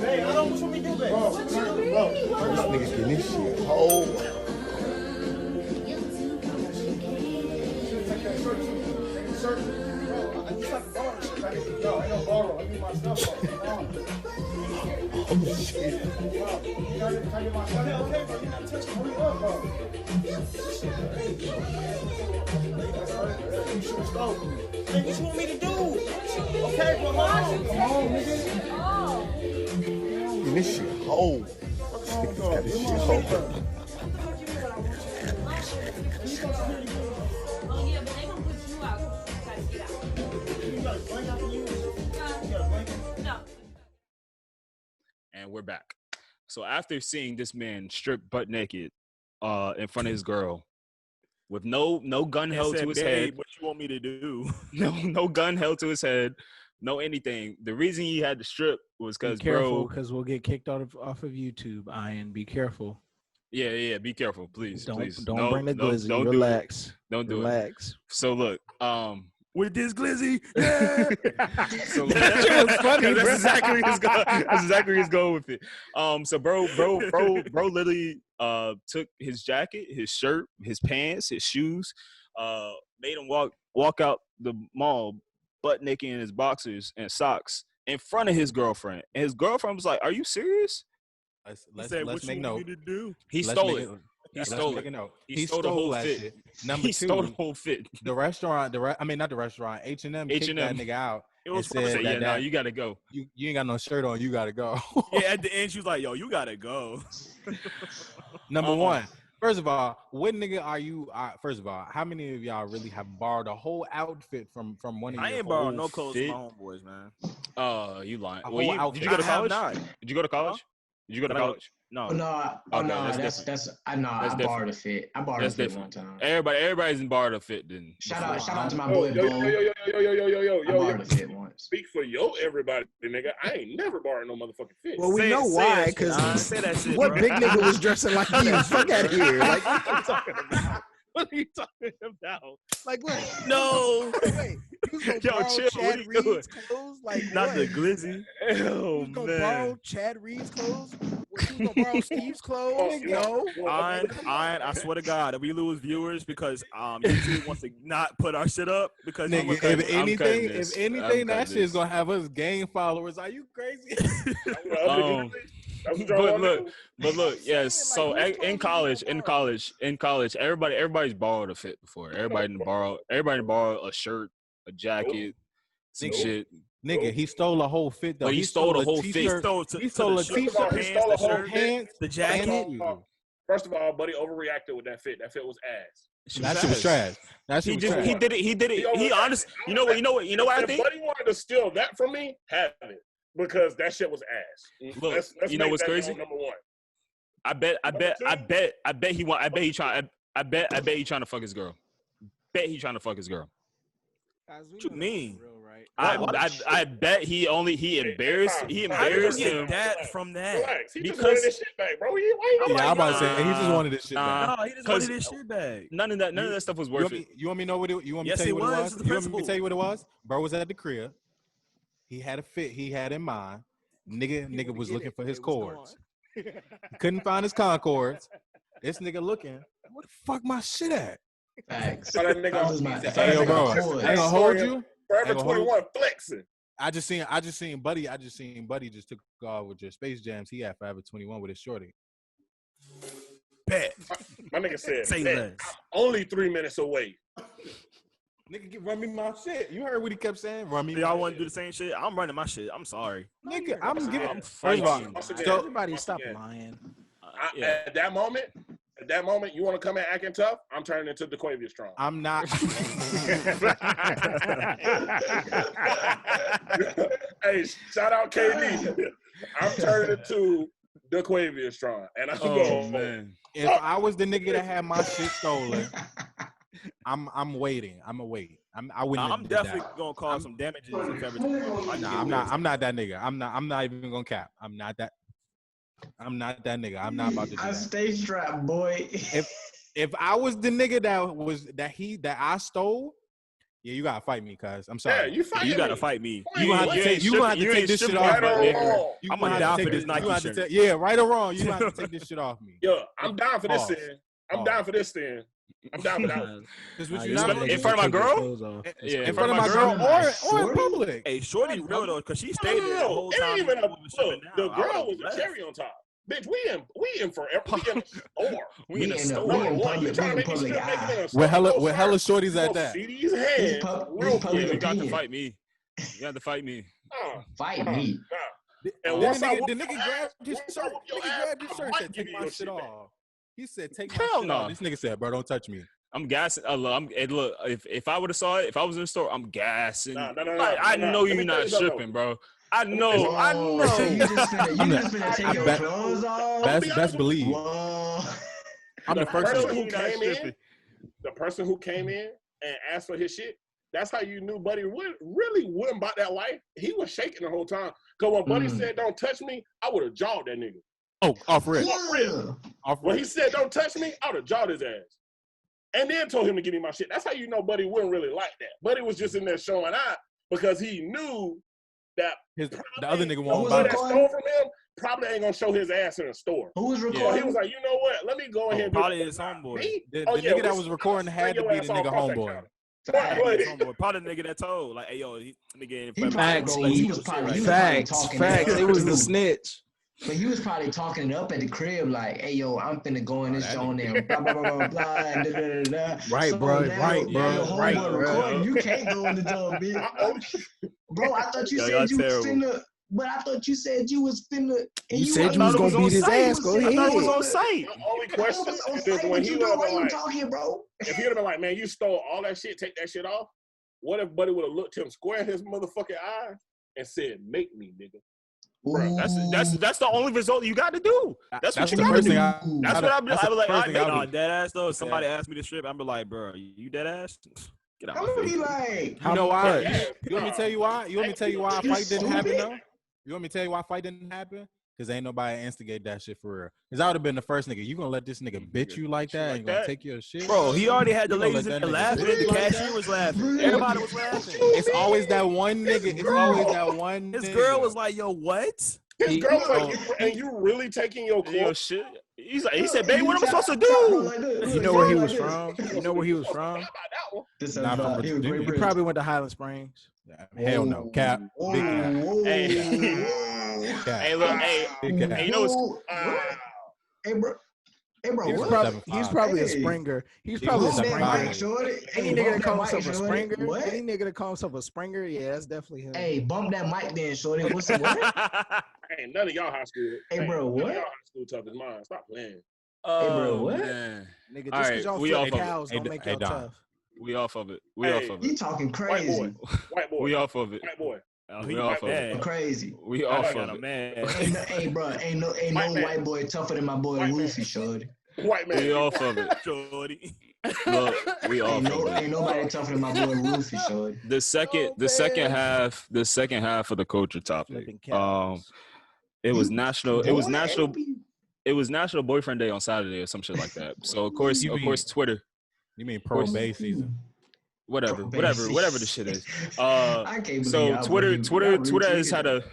Hey, I don't want me to do that. Bro, This nigga getting this shit whole. No, I don't borrow. I need my stuff. Oh shit. Okay, bro. You're not touching. Hurry up, bro. You should have stole from me. Hey, what you want me to do? Okay, bro. Come on, nigga. Getting this shit whole. This nigga's got this shit whole. Oh yeah, but they gonna put you out. Gotta get out. You got a blanket for you? You got a blanket? No. And we're back. So after seeing this man strip butt naked in front of his girl with no gun held to his head. What you want me to do? No gun held to his head. No anything. The reason he had to strip was because because we'll get kicked off of YouTube. Ian, be careful. Yeah. Be careful, please. Don't No, bring the glizzy. Don't Relax. Don't do it. Relax. So look, With this glizzy, yeah. so was funny, that's bro. exactly his goal. That's exactly his goal with it. So bro literally took his jacket, his shirt, his pants, his shoes, made him walk out the mall butt naked in his boxers and socks in front of his girlfriend. And his girlfriend was like, "Are you serious?" Let's make note. He stole it. He stole Make a it. note. He stole the whole that fit. shit. Number He two, stole the whole fit. the restaurant. Not the restaurant. H&M kicked that nigga out. It was and said Yeah, that you gotta go. you ain't got no shirt on. You gotta go. Yeah, at the end, she was like, yo, you gotta go. Number one. First of all, what nigga are you? First of all, how many of y'all really have borrowed a whole outfit from one of I your ain't borrowed whole no clothes fit? from my homeboys, man. You lying. A Well, whole did outfit. you go to I have college? not. Did you go to college? Did you go to Did I go- college? No. No, Okay, that's I different. borrowed a fit. I borrowed That's a fit different. one time. Everybody's in borrowed a fit then. Shout out to my Yo, boy yo, Bo. yo, yo, yo, yo, yo, yo, yo, I yo, borrowed yo. a fit once. Speak for yo, everybody, nigga. I ain't never borrowed no motherfucking fit. Well, we Say- know say why, that shit, because Don. Say that shit, what bro. big nigga was dressing like you? Fuck out of here! Like, What are you talking about? What are you talking about? like what? No. Wait, you was gonna Yo, borrow chill, what Chad are you doing? Reed's clothes? Like Not what? the glizzy. Oh You was gonna borrow Chad Reed's clothes? What, you was gonna borrow Steve's clothes? No. I swear to God, if we lose viewers because YouTube wants to not put our shit up because Nigga, if cutting anything, this. if anything, I'm that cutting shit is this. gonna have us gain followers. Are you crazy? But look, yes. So Like, whose in clothes you college, everybody's borrowed a fit before. Everybody borrowed a shirt, a jacket, some Nigga. shit. Nigga, he stole a whole fit though. But he stole the a whole fit. t-shirt. He stole a t-shirt, He stole a whole pants, fit. the jacket. First of all, buddy overreacted with that fit. That fit was ass. That shit was trash. That shit was trash. He did it. He honest. You know what I If think? buddy wanted to steal that from me, have it. Because that shit was ass. Look, Let's you know make what's that crazy? known, number one. I bet he trying to fuck his girl. Bet he trying to fuck his girl. What you mean? I bet he embarrassed How did you him. get that from that? Relax. He just Because- wanted this shit back, bro. Yeah, I'm about to say he just wanted this shit back. No, he just wanted his shit back. None of that stuff was You worth want, it. me, you want me to know what it? You want me to Yes, tell you it what it was. was? The You want me principal. to tell you what it was? Bro was at the crib. He had a fit he had in mind. Nigga was looking for his cords. Couldn't find his concords. This nigga looking. What the fuck my shit at? Facts. So that nigga- That was my- Hey, yo, bro. I ain't gonna hold you. Forever Ain't gonna hold 21 flexing. I just seen Buddy just took off with your Space Jams. He had Forever 21 with his shorty. Bet. My nigga said, Say bet. less. I'm only 3 minutes away. Nigga, run me my shit. You heard what he kept saying? Run me. Y'all want to do the same shit? I'm running my shit. I'm sorry. Nigga, I'm giving. I'm First of all, fighting. so Everybody once stop again. lying. At that moment, you want to come in acting tough? I'm turning into DeQuavius Strong. I'm not. Hey, shout out KD. I'm turning into DeQuavius Strong, and I'm going. Man. If I was the nigga that had my shit stolen, I'm waiting. I'm gonna wait. I wouldn't. I'm definitely gonna cause some damages if everything. Nah, I'm not that nigga. I'm not even gonna cap. I'm not that nigga. I'm not about to do I that. stay strapped, boy. If I was the nigga that I stole, yeah, you gotta fight me, cuz. I'm sorry. Yeah, you fight. You gotta fight me. You gonna have to take. You gonna have to take this shit off Right me. or nigga. wrong. You I'm gonna gonna have die to for take this Nike you have to shirt. take- Yeah, right or wrong. You gonna have to take this shit off me. Yo, I'm down for this Pause. then. I'm down for this then. I'm down for that. Cause what Nah, you you not gotta gonna in front of my take your girl? clothes off. Yeah, in front of my girl or in public. Hey, Shorty real though, cause she stayed there the whole It time. ain't even a we was shipping look. down. The I would've girl was left. a cherry on top. Bitch, we in forever. We in a store. We in a We store. in What, you public. trying to We in make me public strip naked in eye. a store? With hella shorties at that. See these hands real public quick. You got to opinion. fight me. You got to fight me. Fight me. And Then once I the whoop nigga your grabbed ass, his once I shirt. whoop your Nigga ass, grabbed his I shirt and might said, give "Take you my your shit shit back. off." He said, "Take my Hell shit no. off." This nigga said, "Bro, don't touch me." I'm gassing. Look, look, if I would have saw it, if I was in the store, I'm gassing. No, Like, I know Let you're me tell not you something, stripping, bro. I me know. tell you I Whoa, so you know. just finna take your bet- clothes off? Best believe. Whoa. I'm the first person nigga. who You're not came in, stripping. the person who came in and asked for his shit, that's how you knew Buddy really wouldn't about that life. He was shaking the whole time. Because when Buddy said, "Don't touch me," I would have jawed that nigga. Oh, off rip. Yeah. Off When rip. he said, "Don't touch me," I would have jawed his ass. And then told him to give me my shit. That's how you know Buddy wouldn't really like that. Buddy was just in there showing out because he knew that The other nigga Who won't was buy that it. stole from him probably ain't gonna show his ass in a store. Who was So he recording? was like, you know what? Let me go ahead and do Probably that. his homeboy. Me? The Oh, nigga that we- was recording had to bring be your the ass nigga off that homeboy. counter. Facts. What? Homeboy. Probably the nigga that told, like, "Hey, yo, nigga." He probably, Facts, bro, he was probably talking Facts. it It up, was the too. snitch. But he was probably talking it up at the crib like, "Hey, yo, I'm finna go in this joint and blah, blah, blah, blah, blah, and da, da, da, da." Right, So bro, now, right, now bro, your right, homeboy bro. recording, you can't go in the joint, bitch. Bro, I thought you Yo, said y'all you was terrible. finna, but I thought you said you was finna. and You said you wasn't was gonna finna- beat his you ass. Go said I thought it was ahead. on site. My only I question was on is site, when what he you would doing? have Why been you like, talking, bro? if he would have been like, man, you stole all that shit, take that shit off. What if Buddy would have looked him square in his motherfucking eye and said, "Make me, nigga." Bro, That's the only result you got to do. That's what you the got to first do. thing That's what I was like. first I thing make I'll Nah, do. dead ass though. If somebody asked me to strip, I'm be like, "Bro, you dead ass? Get out I'm my gonna face." be like, You know why? much? You want me to tell you why? You want me to tell you why a You fight didn't happen stupid. though? You want me to tell you why a fight didn't happen? Because ain't nobody instigate that shit for real. Because I would have been the first nigga. You gonna let this nigga bitch you like that and gonna take your shit? Bro, he already had the You gonna ladies let in that there nigga laughing. bitch The you like cashier that? was laughing. Bro, Everybody was laughing. It's always that one nigga. It's always that one. His nigga. girl was like, "Yo, what?" his He- girl was oh. like, and you really taking your Yo, clothes? shit. He said, "Babe, what am I supposed to Tap, bro, do?" like this. You Look, know where he like was this. from? You know where he was from? How about that one? This Not is, from he was Virginia. Great He Britain. probably went to Highland Springs. Hell no, cap. Whoa, Big cap. whoa, Hey. whoa. Cap. Hey, look, hey, Big cap. hey, you know what's Whoa, what? Hey, bro. Hey, bro, He was what? He's probably a Hey. Springer. He's He probably a was Bump that Springer. mic, shorty. Any Hey, nigga bump that calls mic, himself a shorty. Springer, What? any nigga that calls himself a Springer, yeah, that's definitely him. Hey, bump that mic then, shorty. What's what? Ain't none of y'all high school. Hey, ain't bro, none of what? y'all high school tough as mine. Stop playing. Hey, bro, what? Man. Nigga, All just right, because y'all we flip off of it. cows don't Hey, make hey, y'all Don. tough. We off of it. We Hey, off of You it. talking White crazy? boy. White boy. We off of it. White boy. Oh, We he off of mad. it. Crazy. We I off got of a it. man. Ain't no, hey, bro, ain't no White man. white boy tougher than my boy White man. Rufy, shorty. White man. We off of it. Shorty. Look, we off Ain't of it. nobody tougher than my boy Rufy, shorty. The second half of the culture topic. Flipping cows. It was You- national. It boy, was national. ain't no be- It was National Boyfriend Day on Saturday or some shit like that. So of course, You mean- Twitter, You mean pro bay season? whatever the shit is. I can't believe So y'all Twitter retweeted has had that.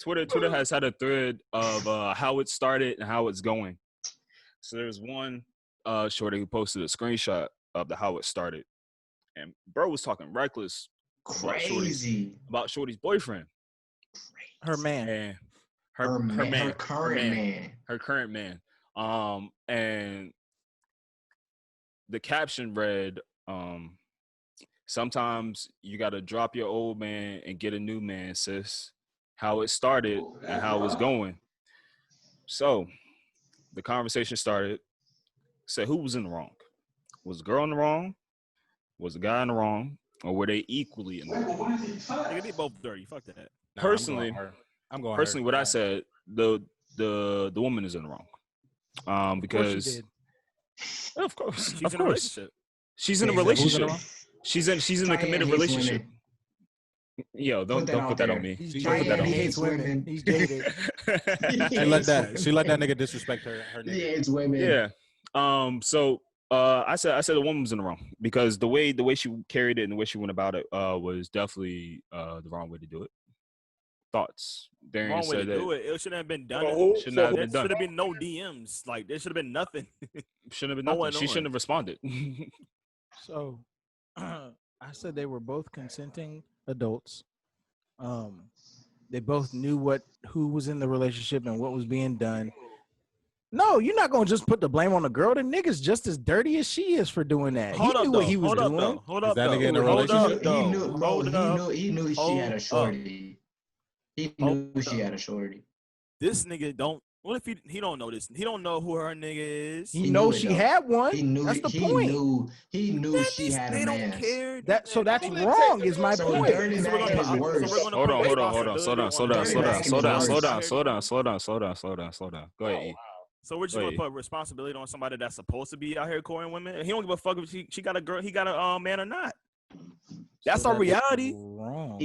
Twitter has had a thread of how it started and how it's going. So there's one shorty who posted a screenshot of how it started, and bro was talking reckless Crazy. about Shorty's boyfriend Her man. and Her current man. her current man. And the caption read, sometimes you got to drop your old man and get a new man, sis. How it started and how it was going. So the conversation started. Said who was in the wrong? Was the girl in the wrong? Was the guy in the wrong? Or were they equally in the wrong? Nigga, they both dirty. Fuck that. Nah, Personally, I'm going personally, her. what I said, the woman is in the wrong. Because of course, She's of in a course, relationship. she's in a Who's in relationship. wrong? She's in a Tyain committed hates relationship. women. Yo, don't Put that put out that on there. me. He's Don't put that jaded. on He me. hates women. He's jaded. She let that nigga disrespect her nigga. Yeah, it's women. Yeah. So I said the woman was in the wrong because the way she carried it and the way she went about it was definitely the wrong way to do it. Thoughts? Darian Wrong way to said that do it. It shouldn't have been done. should not have There been done. should have been no DMs. Like there should have been nothing. Shouldn't have been nothing. She shouldn't have responded. So I said they were both consenting adults. They both knew who was in the relationship and what was being done. No, you're not gonna just put the blame on the girl. The nigga's just as dirty as she is for doing that. Hold He up, knew though. what he was Hold up, doing. though. Hold up, that though. nigga in a Hold relationship? up, though. He knew, bro. Hold up. He knew she Hold had a up. shorty. He knew she had a shorty. This nigga don't. What if he don't know this? He don't know who her nigga is. He knows she had one. He knew. That's the he point. knew she had a They man. don't care. So that's wrong. Is my So point. dirty back is worse. Hold on. Slow down. Go ahead, E. So we're just gonna put responsibility on somebody that's supposed to be out here courting women. He don't give a fuck if she got a girl, he got a man or not. That's our reality. Wrong.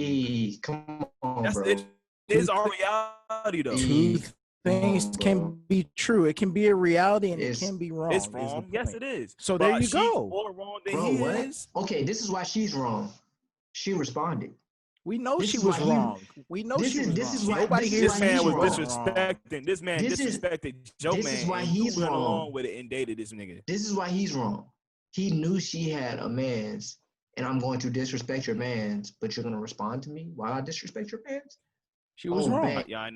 Come on, That's bro. it. Is our reality though. Two things can be true. It can be a reality and it It's- can be wrong. It's is the wrong. Yes, point. it is. So But there you she's go. more wrong than Bro, he what? is. Okay, this is why she's wrong. She responded. We know This she is was why he- wrong. We know this she is- was this wrong. is why- Nobody this is here This why man he's was wrong. disrespecting. This man This is- disrespected Joe this man. is why He he's went wrong. along with it and dated this nigga. This is why he's wrong. He knew she had a man's, and I'm going to disrespect your man's, but you're going to respond to me while I disrespect your man's? She was wrong. bet. Yeah,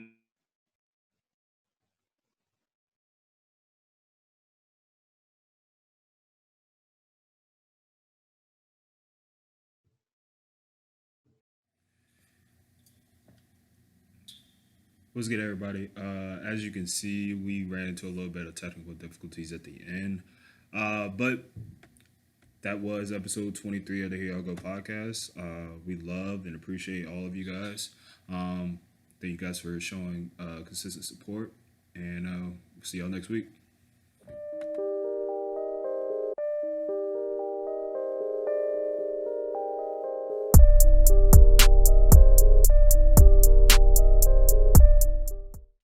What's good, everybody? As you can see, we ran into a little bit of technical difficulties at the end. But that was episode 23 of the Here Y'all Go podcast. We loved and appreciate all of you guys. Thank you guys for showing consistent support. And we'll see y'all next week.